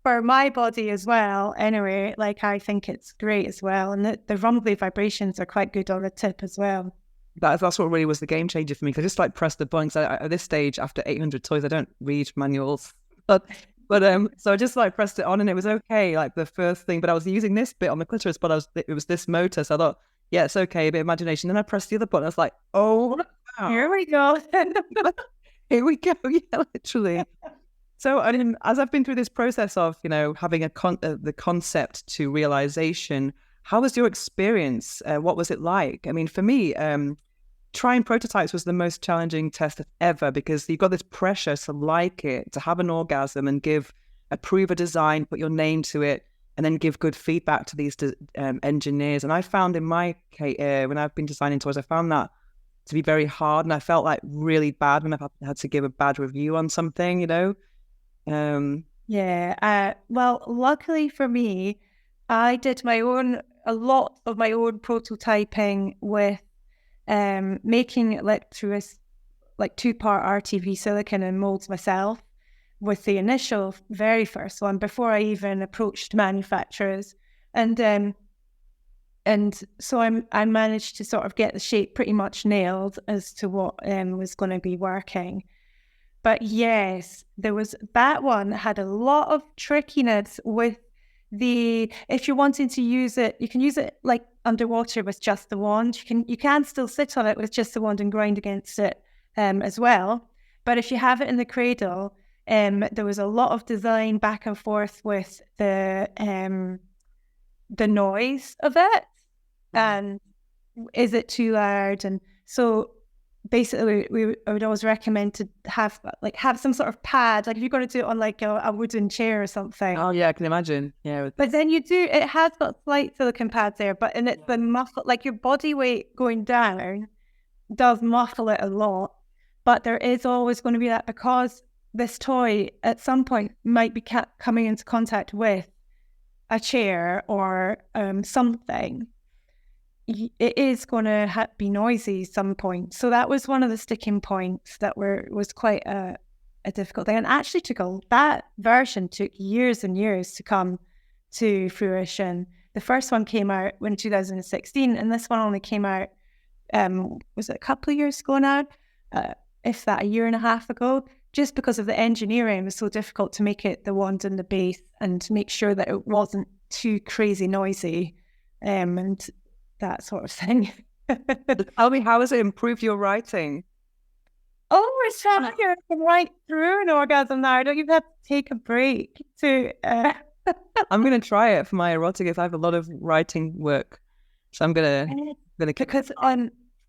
for my body as well. Anyway, like, I think it's great as well, and the rumbly vibrations are quite good on the tip as well.
That's what really was the game changer for me. Because I just like pressed the button. So at this stage, after 800 toys, I don't read manuals. But so I just like pressed it on and it was okay. Like the first thing, but I was using this bit on the clitoris, but it was this motor. So I thought, yeah, it's okay, a bit of imagination. Then I pressed the other button. I was like, oh, wow.
Here we go.
Here we go. Yeah, literally. So I mean, as I've been through this process of, having the concept to realization, how was your experience? What was it like? I mean, for me, trying prototypes was the most challenging test ever, because you've got this pressure to like it, to have an orgasm and approve a design, put your name to it, and then give good feedback to these engineers. And I found in my case, when I've been designing toys, I found that to be very hard, and I felt like really bad when I've had to give a bad review on something,
Yeah. Well, luckily for me, I did a lot of my own prototyping with making it through a 2-part RTV silicon and molds myself with the initial very first one before I even approached manufacturers. And so I managed to sort of get the shape pretty much nailed as to what was going to be working. But yes, that one had a lot of trickiness with if you're wanting to use it, you can use it like underwater with just the wand. You can still sit on it with just the wand and grind against it as well. But if you have it in the cradle, there was a lot of design back and forth with the noise of it, and is it too loud? And so basically, I would always recommend to have some sort of pad, like if you're going to do it on like a wooden chair or something.
Oh yeah, I can imagine. Yeah,
but then it has got slight silicone pads there, and it's the muffle, like your body weight going down does muffle it a lot. But there is always going to be that, because this toy at some point might be coming into contact with a chair or something. It is going to be noisy at some point. So that was one of the sticking points that was quite a difficult thing. And actually that version took years and years to come to fruition. The first one came out in 2016, and this one only came out, was it a couple of years ago now? If that, a year and a half ago, just because of the engineering. It was so difficult to make it the wand and the base and to make sure that it wasn't too crazy noisy. And that sort of thing.
Tell me, how has it improved your writing?
Oh, it's trying to write through an orgasm now. I don't even have to take a break to...
I'm going to try it for my Erotica. I have a lot of writing work. So I'm going to...
Because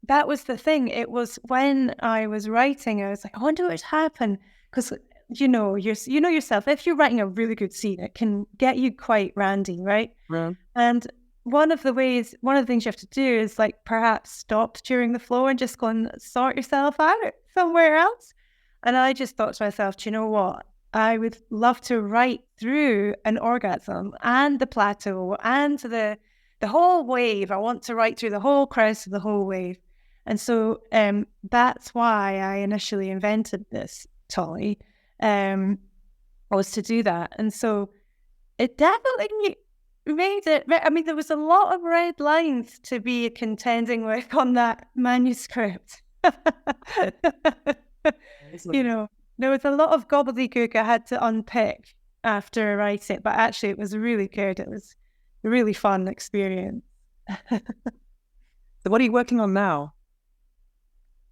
that was the thing. It was when I was writing, I was like, I wonder what would happen. Because, you know yourself, if you're writing a really good scene, it can get you quite randy, right?
Yeah.
And one of the things you have to do is like perhaps stop during the flow and just go and sort yourself out somewhere else. And I just thought to myself, do you know what? I would love to write through an orgasm and the plateau and the whole wave. I want to write through the whole crest of the whole wave. And so that's why I initially invented this toy, was to do that. And so it definitely made it. I mean, there was a lot of red lines to be contending with on that manuscript. There was a lot of gobbledygook I had to unpick after writing it, but actually it was really good. It was a really fun experience.
So what are you working on now?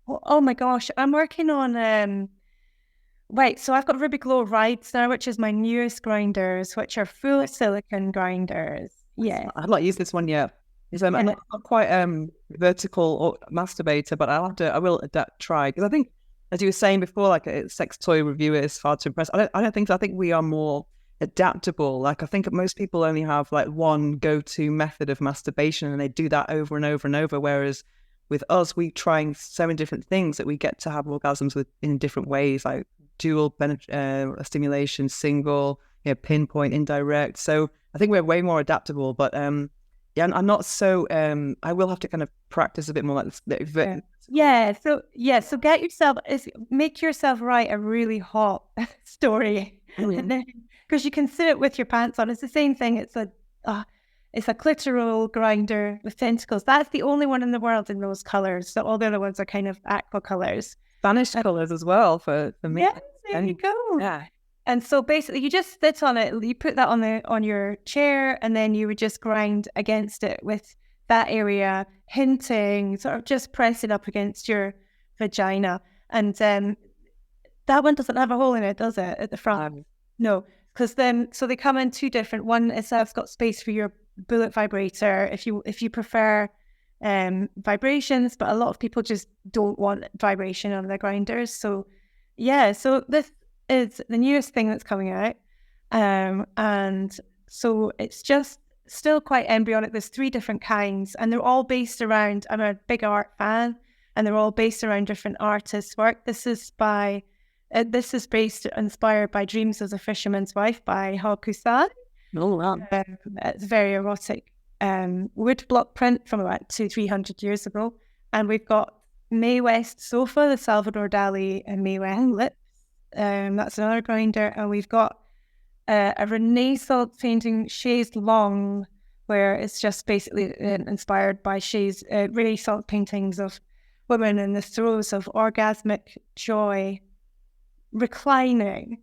Oh my gosh, I'm working on right, so I've got Ruby Glow Rides now, which is my newest grinders, which are full silicon grinders. Yeah.
I've not used this one yet. I'm
And
not quite vertical or masturbator, but I will adapt, try, because I think, as you were saying before, like a sex toy reviewer is far too impressed. I don't think so. I think we are more adaptable. Like I think most people only have like one go-to method of masturbation, and they do that over and over and over. Whereas with us, we trying so many different things that we get to have orgasms with in different ways, like dual stimulation, single, pinpoint, indirect. So I think we're way more adaptable, but yeah, I'm not so. I will have to kind of practice a bit more like this.
So get yourself make yourself write a really hot story, and then because you can sit it with your pants on. It's the same thing. It's a clitoral grinder with tentacles. That's the only one in the world in those colors. So all the other ones are kind of aqua colors.
Spanish colors as well for me.
Yeah, there you go.
Yeah.
And so basically you just sit on it, you put that on your chair, and then you would just grind against it with that area, hinting, sort of just press it up against your vagina. And that one doesn't have a hole in it, does it, at the front? No, because so they come in two different. One is it's got space for your bullet vibrator if you prefer vibrations, but a lot of people just don't want vibration on their grinders. So yeah, so this is the newest thing that's coming out, and so it's just still quite embryonic. There's 3 different kinds, and they're all based around. I'm a big art fan, and they're all based around different artists' work. This is inspired by Dreams as a Fisherman's Wife by Hakusan.
Oh wow!
It's very erotic wood block print from about 200-300 years ago, and we've got Mae West Sofa, the Salvador Dali and Mae West Lips. That's another grinder, and we've got a Renaissance painting, Chaise Longue, where it's just basically inspired by Renaissance paintings of women in the throes of orgasmic joy, reclining.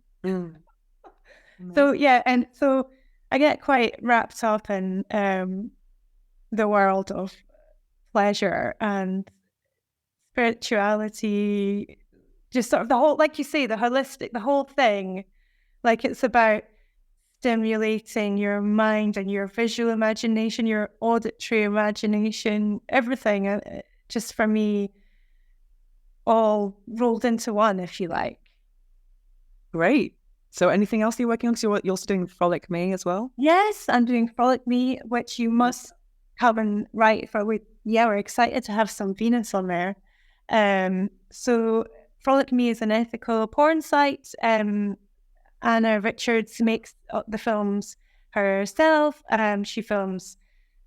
So yeah, and so I get quite wrapped up in the world of pleasure and spirituality, just sort of the whole, like you say, the holistic, the whole thing. Like it's about stimulating your mind and your visual imagination, your auditory imagination, everything. Just for me, all rolled into one, if you like.
Great. So anything else you're working on? So you're also doing Frolic Me as well?
Yes, I'm doing Frolic Me, which you must come and write for. We're excited to have some Venus on there. So Frolic Me is an ethical porn site. Anna Richards makes the films herself. She films,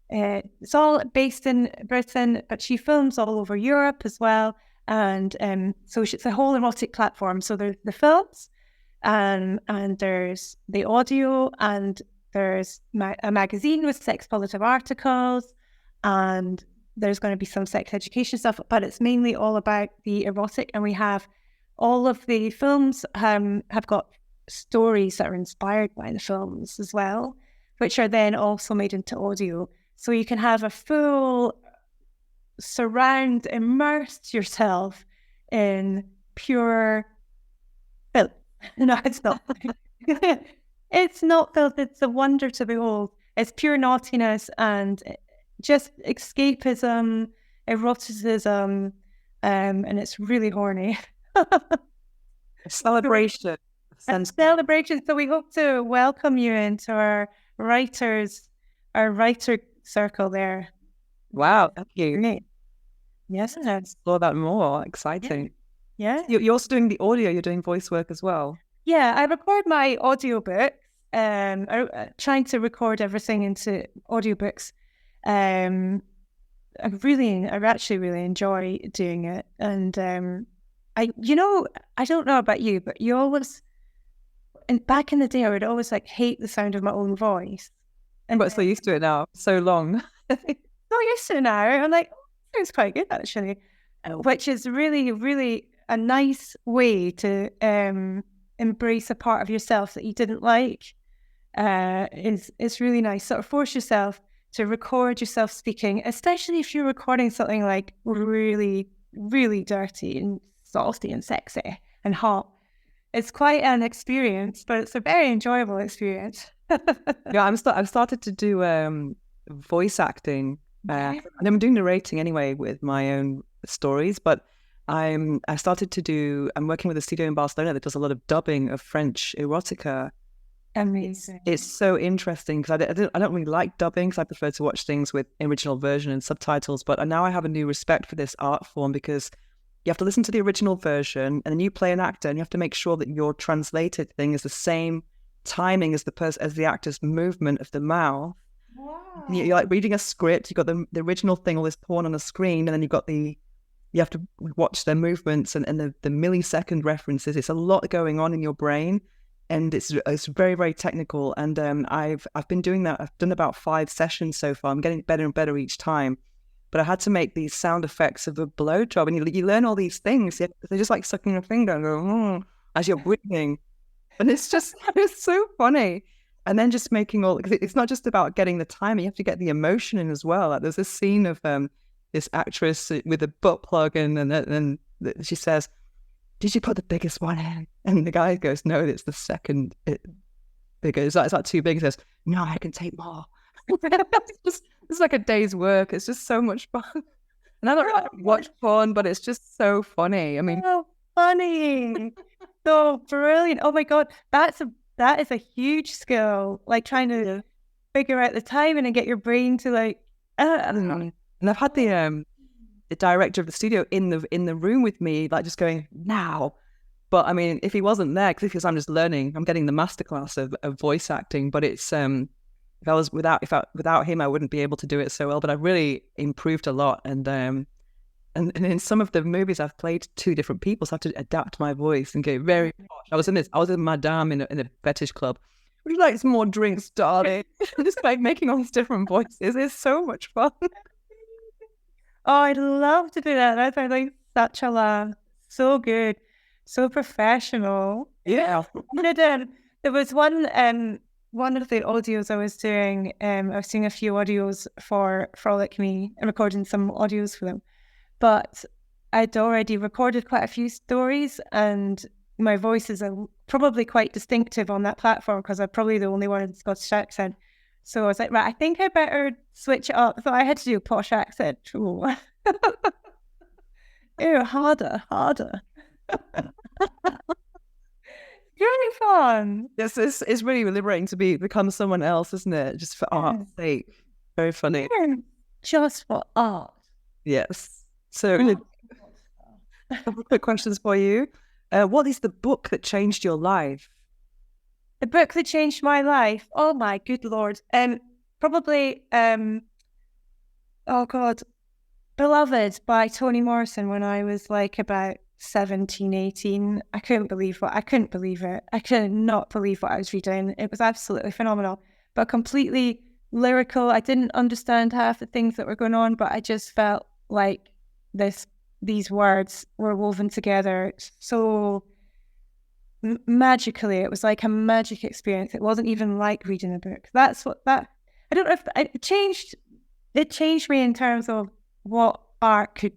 it's all based in Britain, but she films all over Europe as well. And so it's a whole erotic platform. So there's the films, and there's the audio, and there's a magazine with sex positive articles, and there's going to be some sex education stuff, but it's mainly all about the erotic. And we have all of the films have got stories that are inspired by the films as well, which are then also made into audio. So you can have a full immerse yourself in pure filth. No, it's not. It's not filth. It's a wonder to behold. It's pure naughtiness and just escapism, eroticism, and it's really horny.
Celebration.
Celebration. So we hope to welcome you into our writer circle there.
Wow, thank you.
Great. Yes,
explore that more. Exciting.
Yeah.
You're also doing the audio. You're doing voice work as well.
Yeah, I record my audiobooks. Trying to record everything into audiobooks. I actually really enjoy doing it, and I don't know about you, but you always, and back in the day, I would always hate the sound of my own voice.
And but so used to it now, so long.
So used to it now. I'm like, oh, it's quite good actually, which is really, really a nice way to embrace a part of yourself that you didn't like. It's really nice. Sort of force yourself to record yourself speaking, especially if you're recording something like really, really dirty and saucy and sexy and hot. It's quite an experience, but it's a very enjoyable experience.
Yeah, I've started to do voice acting. And I'm doing narrating anyway with my own stories, but I started to do. I'm working with a studio in Barcelona that does a lot of dubbing of French erotica.
Amazing.
It's so interesting because I don't really like dubbing because I prefer to watch things with original version and subtitles. But now I have a new respect for this art form because you have to listen to the original version and then you play an actor and you have to make sure that your translated thing is the same timing as the actor's movement of the mouth.
Wow.
You're like reading a script. You've got the original thing, all this porn on the screen, and then you have to watch their movements and the millisecond references. It's a lot going on in your brain, and it's very, very technical. And I've been doing that. I've done about 5 sessions so far. I'm getting better and better each time. But I had to make these sound effects of a blowjob, and you learn all these things. They're just like sucking a finger and go as you're breathing, and it's so funny. And then just making because it's not just about getting the timing; you have to get the emotion in as well. Like there's this scene of this actress with a butt plug, and then she says, "Did you put the biggest one in?" And the guy goes, "No, it's the second bigger. Is that too big?" He says, "No, I can take more." It's like a day's work. It's just so much fun. And I don't really watch porn, but it's just so funny. I mean,
so funny, so brilliant. Oh my God, that is a huge skill. Like trying to figure out the timing and get your brain to like. I don't know.
And I've had the director of the studio in the room with me, like just going now. But I mean, if he wasn't there, because I'm just learning, I'm getting the masterclass of voice acting. But it's without him, I wouldn't be able to do it so well. But I've really improved a lot, and in some of the movies I've played 2 different people, so I have to adapt my voice and go very posh. I was in Madame in a fetish club. Would you like some more drinks, darling? Just like making all these different voices. It's so much fun.
Oh, I'd love to do that. That sounds like such a laugh. So good, so professional.
Yeah.
There was one of the audios I was doing. I was doing a few audios for Frolic Me and recording some audios for them. But I'd already recorded quite a few stories, and my voice is probably quite distinctive on that platform because I'm probably the only one with a Scottish accent. So I was like, right, I think I better switch it up. So I had to do a posh accent. Ooh. Ew, harder. Really fun.
Yes, it's really liberating to become someone else, isn't it? Just for art's sake. Very funny.
Just for art.
Yes. So, a couple of quick questions for you. What is the book that changed your life?
The book that changed my life? Oh my good Lord. Probably, oh God, Beloved by Toni Morrison when I was like about 17, 18. I couldn't believe it. I could not believe what I was reading. It was absolutely phenomenal, but completely lyrical. I didn't understand half the things that were going on, but I just felt like these words were woven together so magically. It was like a magic experience. It wasn't even like reading a book. I don't know if it changed me in terms of what art could,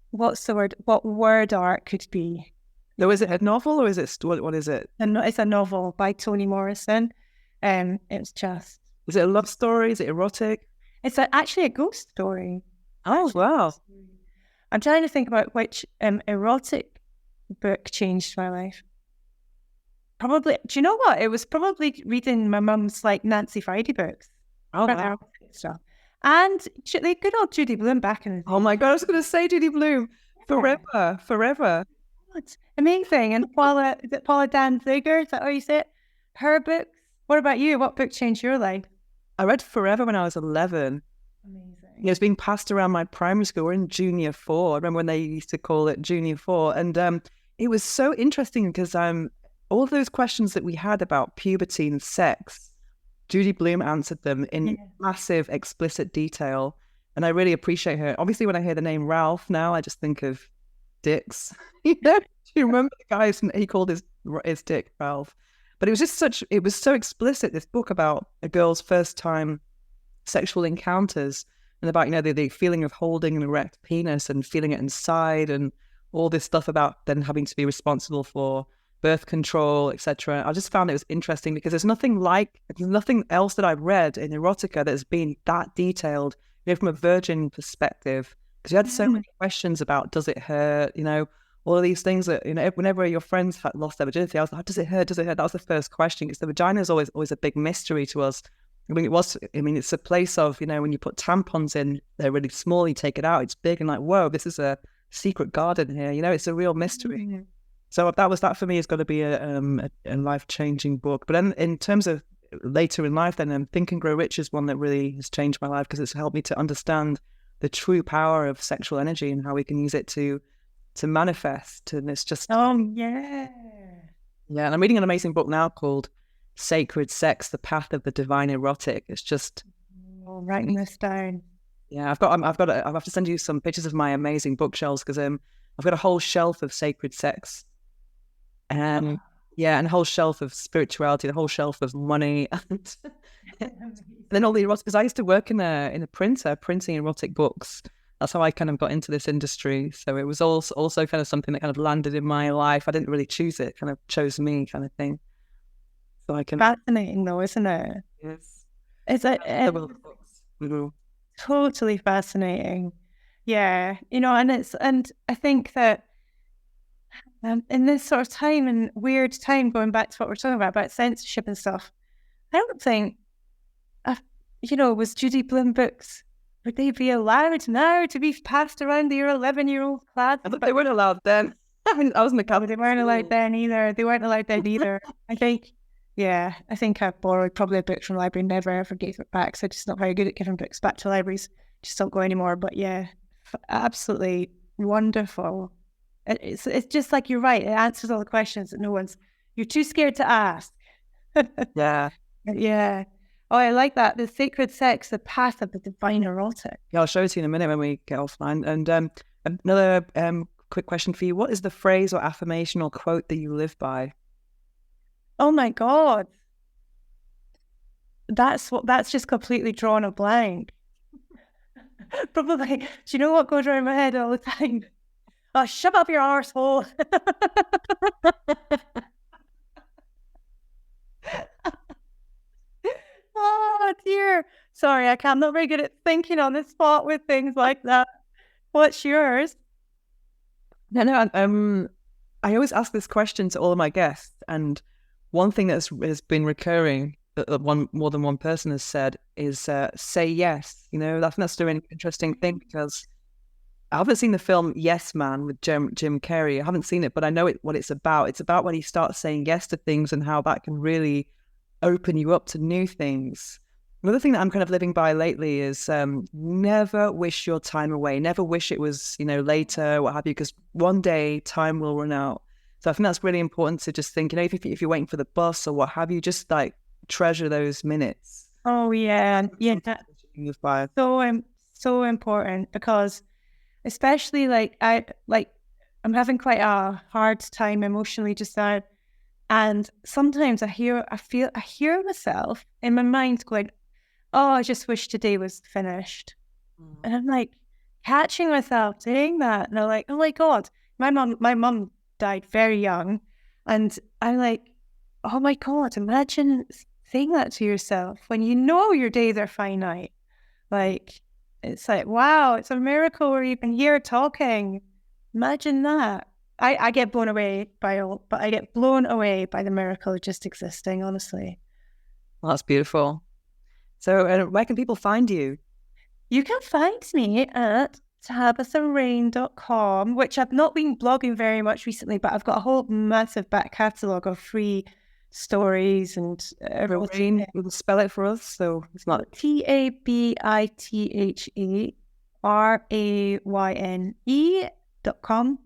what's the word? What word art could be.
No, is it a novel or is it, what is it?
It's a novel by Toni Morrison. It's just.
Is it a love story? Is it erotic?
It's actually a ghost story.
Oh, wow.
I'm trying to think about which erotic book changed my life. Probably, do you know what? It was probably reading my mum's like Nancy Friday books.
Oh, wow.
Stuff. And the good old Judy Blume back in the day.
Oh my God, I was going to say Judy Blume. Forever.
That's amazing. And Paula Danziger, is that how you say it? Her books. What about you? What book changed your life?
I read Forever when I was 11.
Amazing.
It was being passed around my primary school. We're in junior 4. I remember when they used to call it junior 4. And it was so interesting because all those questions that we had about puberty and sex, Judy Blume answered them in massive, explicit detail. And I really appreciate her. Obviously, when I hear the name Ralph now, I just think of dicks. Do you remember the guy he called his dick Ralph? But it was so explicit, this book about a girl's first time sexual encounters and about, the feeling of holding an erect penis and feeling it inside and all this stuff about then having to be responsible for birth control, etc. I just found it was interesting because there's nothing else that I've read in erotica that's been that detailed, from a virgin perspective. Because you had so many questions about, does it hurt? All of these things that, whenever your friends had lost their virginity, I was like, does it hurt? Does it hurt? That was the first question, because the vagina is always a big mystery to us. It's a place of, when you put tampons in, they're really small, you take it out, it's big, and like, whoa, this is a secret garden here. It's a real mystery. Mm-hmm. So that for me is going to be a life-changing book. But then in terms of later in life, then Think and Grow Rich is one that really has changed my life, because it's helped me to understand the true power of sexual energy and how we can use it to manifest. And it's just...
Oh, yeah.
Yeah, and I'm reading an amazing book now called Sacred Sex, The Path of the Divine Erotic. It's just...
Oh, writing this down.
Yeah, I have to send you some pictures of my amazing bookshelves, because I've got a whole shelf of sacred sex. And a whole shelf of spirituality, the whole shelf of money, and then all the erotic. Because I used to work in a printer, printing erotic books. That's how I kind of got into this industry. So it was also kind of something that kind of landed in my life. I didn't really choose it; kind of chose me, kind of thing. So I can...
Fascinating, though, isn't it?
Yes,
it's totally fascinating. Yeah, and I think that. In this sort of time and weird time, going back to what we're talking about censorship and stuff, I don't think, was Judy Blume books, would they be allowed now to be passed around to your 11-year-old class?
I thought they weren't allowed then. I was in the Catholic
They weren't allowed then either. I think I borrowed probably a book from the library, never ever gave it back, so I'm just not very good at giving books back to libraries. Just don't go anymore. But yeah, absolutely wonderful. It's just like, you're right, it answers all the questions that you're too scared to ask.
Yeah.
Yeah. Oh, I like that. The Sacred Sex, The Path of the Divine Erotic.
Yeah, I'll show it to you in a minute when we get offline. And another quick question for you. What is the phrase or affirmation or quote that you live by?
Oh my God. That's just completely drawn a blank. Probably. Do you know what goes around my head all the time? Oh, shove up your arsehole. Oh, dear. Sorry, I'm not very good at thinking on the spot with things like that. What's yours?
No, I always ask this question to all of my guests, and one thing that has been recurring that more than one person has said is say yes. I think that's a really interesting thing, because I haven't seen the film Yes Man with Jim Carrey. I haven't seen it, but I know what it's about. It's about when you start saying yes to things and how that can really open you up to new things. Another thing that I'm kind of living by lately is never wish your time away. Never wish it was, later, what have you, because one day time will run out. So I think that's really important to just think, if you're waiting for the bus or what have you, just like treasure those minutes.
Oh, yeah. Yeah. That's so important, because especially I'm having quite a hard time emotionally just now, and sometimes I hear myself in my mind going, "Oh, I just wish today was finished," and I'm like catching myself saying that, and I'm like, "Oh my God, my mum died very young," and I'm like, "Oh my God, imagine saying that to yourself when your days are finite." Like, it's like, wow, it's a miracle we're even here talking. Imagine that. I get blown away by the miracle of just existing, honestly.
Well, that's beautiful. So where can people find you?
You can find me at tabitharayne.com, which I've not been blogging very much recently, but I've got a whole massive back catalogue of free stories and
Rayne, you can spell it for us, so it's not
TabithaRayne.com,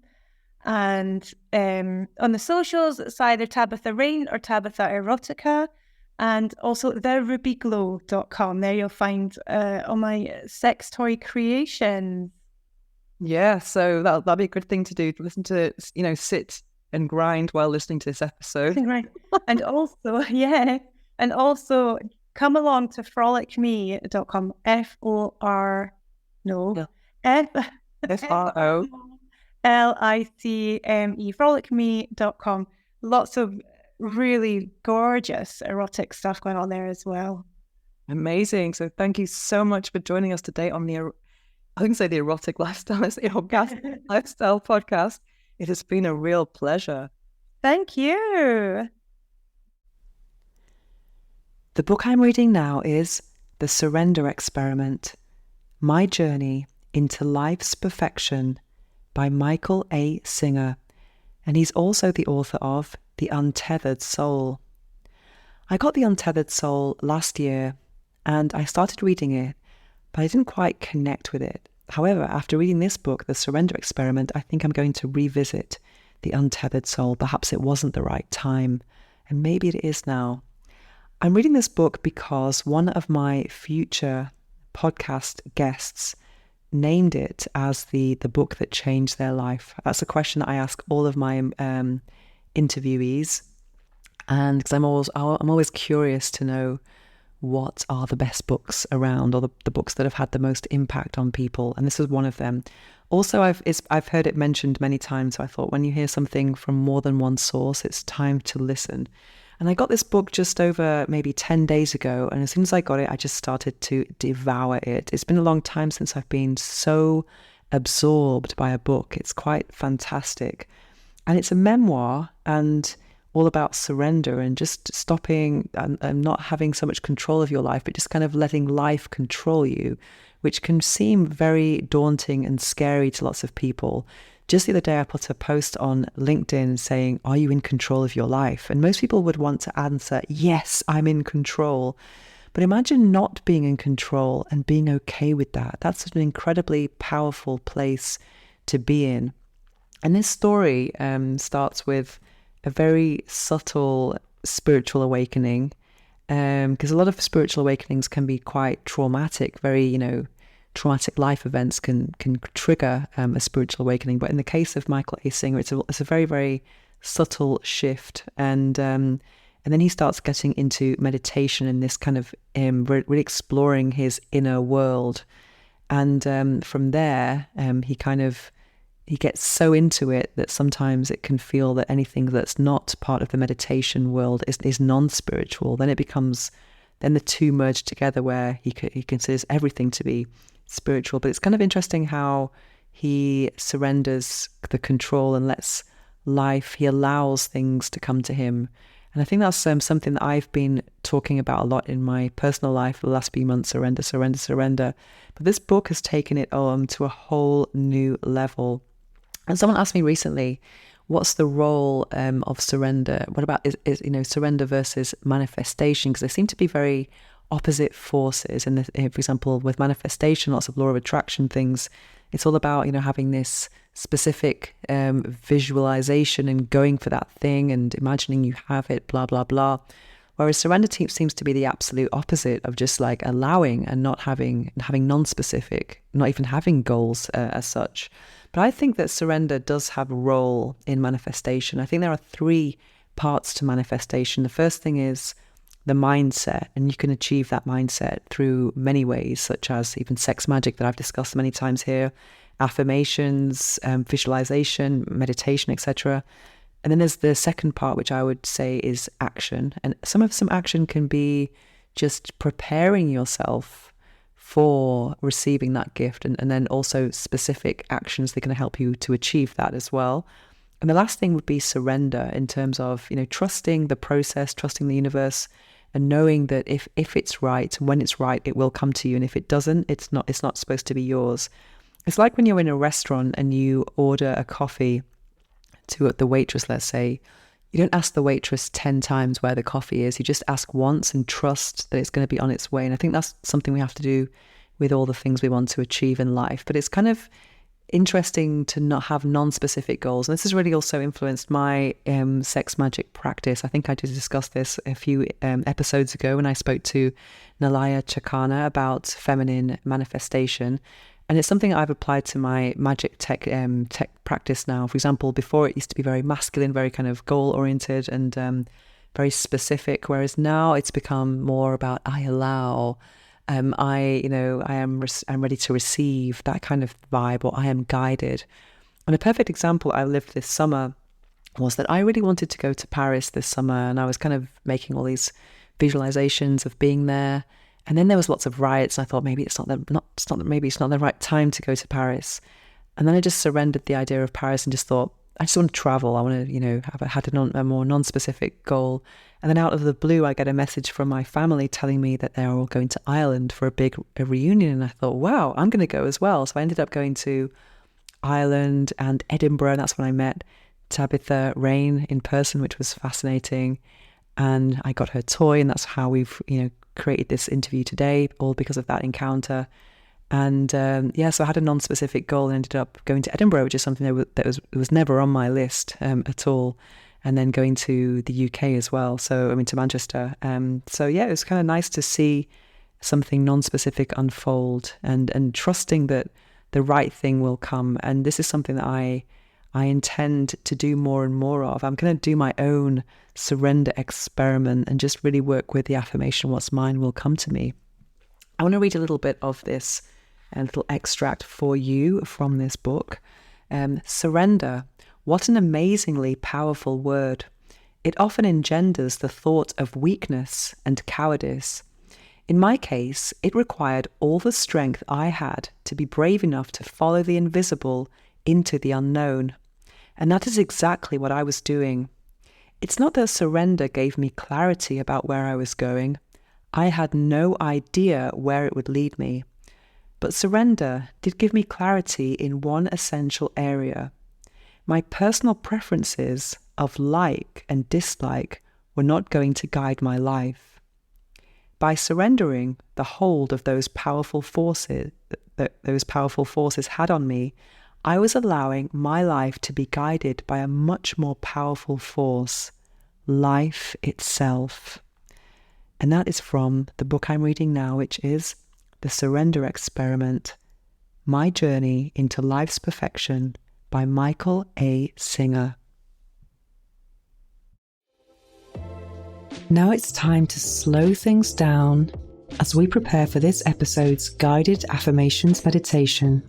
and on the socials it's either Tabitha Rayne or Tabitha Erotica, and also therubyglow.com. There you'll find all my sex toy creations.
Yeah, so that'll be a good thing to do, to listen to, sit and grind while listening to this episode.
Right. And also, and also come along to frolicme.com. F-O-R, no,
Yeah.
F
F-R-O.
L-I-C-M-E, frolicme.com. Lots of really gorgeous erotic stuff going on there as well.
Amazing. So thank you so much for joining us today on the, I wouldn't say the erotic lifestyle, it's the orgasmic lifestyle podcast. It has been a real pleasure.
Thank you.
The book I'm reading now is The Surrender Experiment, My Journey into Life's Perfection by Michael A. Singer, and he's also the author of The Untethered Soul. I got The Untethered Soul last year, and I started reading it, but I didn't quite connect with it. However, after reading this book, The Surrender Experiment, I think I'm going to revisit The Untethered Soul. Perhaps it wasn't the right time, and maybe it is now. I'm reading this book because one of my future podcast guests named it as the book that changed their life. That's a question that I ask all of my interviewees, and because I'm always curious to know what are the best books around, or the books that have had the most impact on people, and this is one of them. Also, I've heard it mentioned many times, so I thought when you hear something from more than one source, it's time to listen. And I got this book just over maybe 10 days ago, and as soon as I got it, I just started to devour it. It's been a long time since I've been so absorbed by a book. It's quite fantastic. And it's a memoir, and all about surrender and just stopping and not having so much control of your life, but just kind of letting life control you, which can seem very daunting and scary to lots of people. Just the other day, I put a post on LinkedIn saying, are you in control of your life? And most people would want to answer, yes, I'm in control. But imagine not being in control and being okay with that. That's an incredibly powerful place to be in. And this story starts with a very subtle spiritual awakening, because a lot of spiritual awakenings can be quite traumatic, very, traumatic life events can trigger a spiritual awakening. But in the case of Michael A. Singer, it's a very, very subtle shift. And then he starts getting into meditation and this kind of really exploring his inner world. And from there, he gets so into it that sometimes it can feel that anything that's not part of the meditation world is non-spiritual. Then the two merge together, where he considers everything to be spiritual. But it's kind of interesting how he surrenders the control and lets life, he allows things to come to him. And I think that's something that I've been talking about a lot in my personal life for the last few months: surrender, surrender, surrender. But this book has taken it to a whole new level. And someone asked me recently, what's the role of surrender? What about is surrender versus manifestation? Because they seem to be very opposite forces. And for example, with manifestation, lots of law of attraction things, it's all about having this specific visualization and going for that thing and imagining you have it, blah blah blah. Whereas surrender seems to be the absolute opposite of just like allowing and not having non-specific, not even having goals as such. But I think that surrender does have a role in manifestation. I think there are 3 parts to manifestation. The first thing is the mindset, and you can achieve that mindset through many ways, such as even sex magic that I've discussed many times here, affirmations, visualization, meditation, etc. And then there's the second part, which I would say is action. And some action can be just preparing yourself for receiving that gift, and then also specific actions that can help you to achieve that as well. And the last thing would be surrender, in terms of trusting the process, trusting the universe, and knowing that if it's right, when it's right, it will come to you, and if it doesn't, it's not supposed to be yours. It's like when you're in a restaurant and you order a coffee to the waitress, let's say. You don't ask the waitress 10 times where the coffee is. You just ask once and trust that it's going to be on its way. And I think that's something we have to do with all the things we want to achieve in life. But it's kind of interesting to not have non-specific goals. And this has really also influenced my sex magic practice. I think I did discuss this a few episodes ago when I spoke to Nalaya Chakana about feminine manifestation. And it's something I've applied to my magic tech practice now. For example, before it used to be very masculine, very kind of goal oriented and very specific, whereas now it's become more about I allow, I'm ready to receive, that kind of vibe, or I am guided. And a perfect example I lived this summer was that I really wanted to go to Paris this summer, and I was kind of making all these visualizations of being there. And then there was lots of riots, and I thought maybe it's not the right time to go to Paris. And then I just surrendered the idea of Paris and just thought, I just want to travel. I want to, had a more non-specific goal. And then out of the blue, I get a message from my family telling me that they're all going to Ireland for a reunion. And I thought, wow, I'm going to go as well. So I ended up going to Ireland and Edinburgh. And that's when I met Tabitha Rayne in person, which was fascinating. And I got her toy, and that's how we've, created this interview today, all because of that encounter. And so I had a non-specific goal and ended up going to Edinburgh, which is something that was never on my list at all. And then going to the UK as well. So, to Manchester. It was kind of nice to see something non-specific unfold and trusting that the right thing will come. And this is something that I intend to do more and more of. I'm going to do my own surrender experiment and just really work with the affirmation, what's mine will come to me. I want to read a little bit of this, a little extract for you from this book. Surrender. What an amazingly powerful word. It often engenders the thought of weakness and cowardice. In my case, it required all the strength I had to be brave enough to follow the invisible into the unknown. And that is exactly what I was doing. It's not that surrender gave me clarity about where I was going. I had no idea where it would lead me. But surrender did give me clarity in one essential area. My personal preferences of like and dislike were not going to guide my life. By surrendering the hold of those powerful forces had on me, I was allowing my life to be guided by a much more powerful force, life itself. And that is from the book I'm reading now, which is The Surrender Experiment, My Journey into Life's Perfection by Michael A. Singer. Now it's time to slow things down as we prepare for this episode's guided affirmations meditation.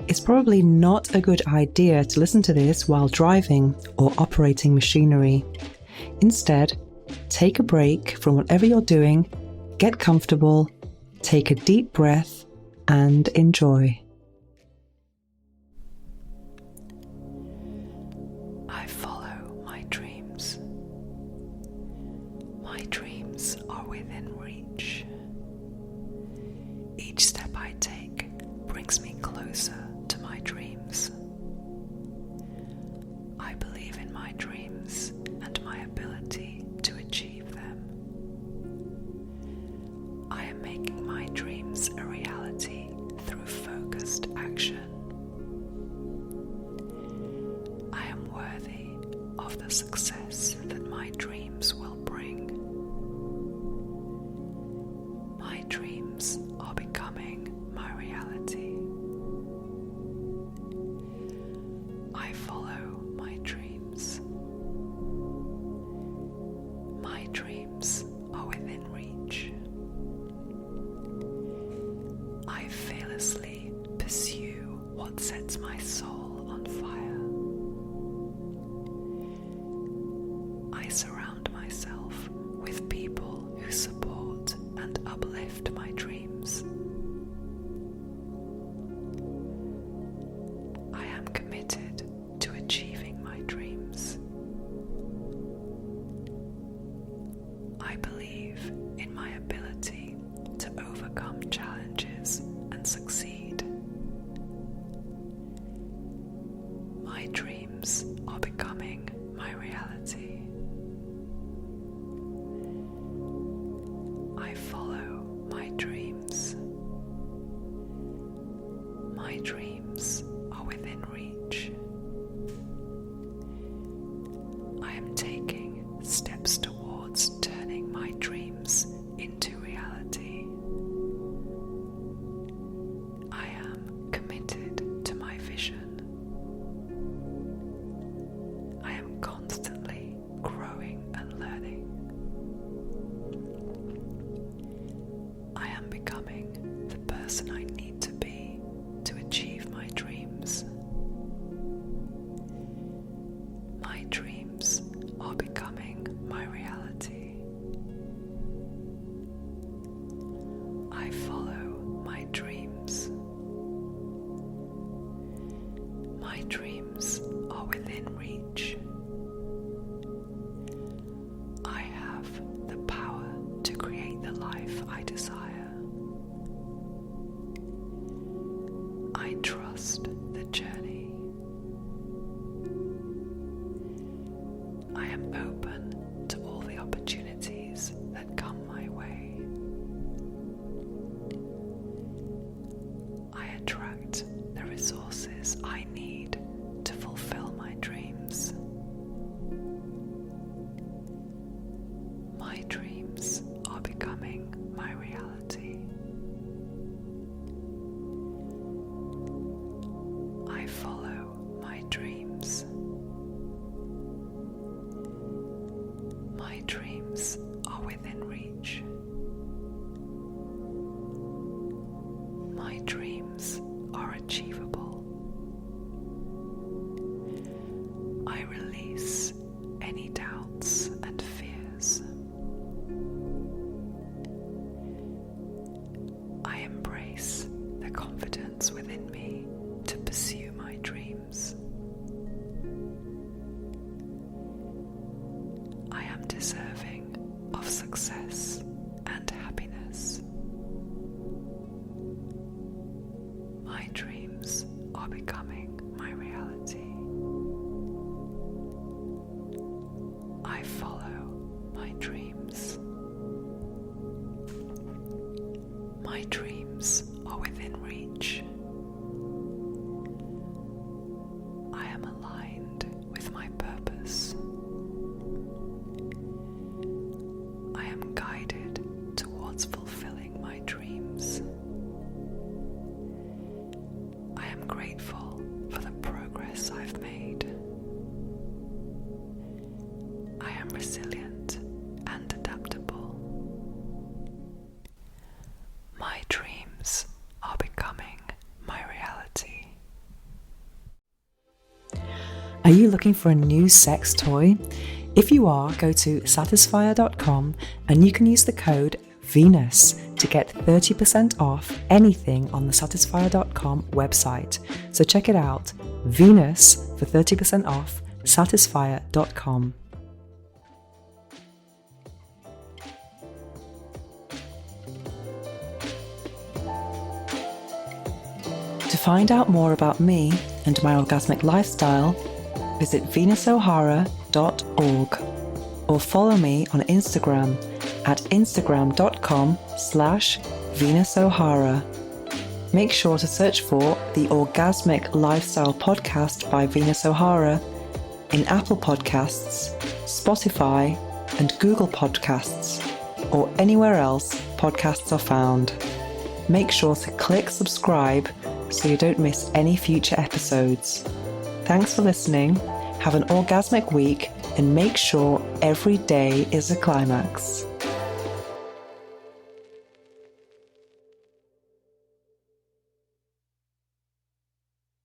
It's probably not a good idea to listen to this while driving or operating machinery. Instead, take a break from whatever you're doing, get comfortable, take a deep breath, and enjoy. I follow my dreams. My dreams are within reach. Each step I take brings me closer to my dreams. I believe in my dreams and my ability to achieve them. I am making my dreams a reality through focused action. I am worthy of the success that my dreams will bring. My dreams are becoming my reality. I follow my dreams. My dreams are within reach. I fearlessly pursue what sets my soul on fire. I surround myself with people who support and uplift my dreams. I am committed to achieving my dreams. I believe in my ability to overcome challenges and succeed. My dreams are becoming my reality. I follow my dreams. My dreams are within reach. I am taking steps towards turning my dreams into reality. I am dreams are within reach. I have the power to create the life I desire. I trust the journey. I am open to all the opportunities that come my way. I attract the resources I need to fulfill my dreams. My dreams are becoming my reality. I follow my dreams. My dreams are within reach. My dreams are achievable. I release any doubts and fears. I embrace the confidence within me to pursue my dreams. I am deserving of success and happiness. My dreams are becoming my reality. I follow my dreams. My dreams are within reach. I am aligned with my purpose. I am guided towards fulfilling my dreams. I am grateful for the progress I've made. I am resilient and adaptable. My dreams are becoming my reality. Are you looking for a new sex toy? If you are, go to satisfier.com and you can use the code Venus to get 30% off anything on the satisfier.com website. So check it out, Venus for 30% off, satisfier.com. To find out more about me and my orgasmic lifestyle, visit venusohara.org or follow me on Instagram at instagram.com/venusohara. Make sure to search for the Orgasmic Lifestyle Podcast by Venus O'Hara in Apple Podcasts, Spotify, and Google Podcasts, or anywhere else podcasts are found. Make sure to click subscribe so you don't miss any future episodes. Thanks for listening, have an orgasmic week, and make sure every day is a climax.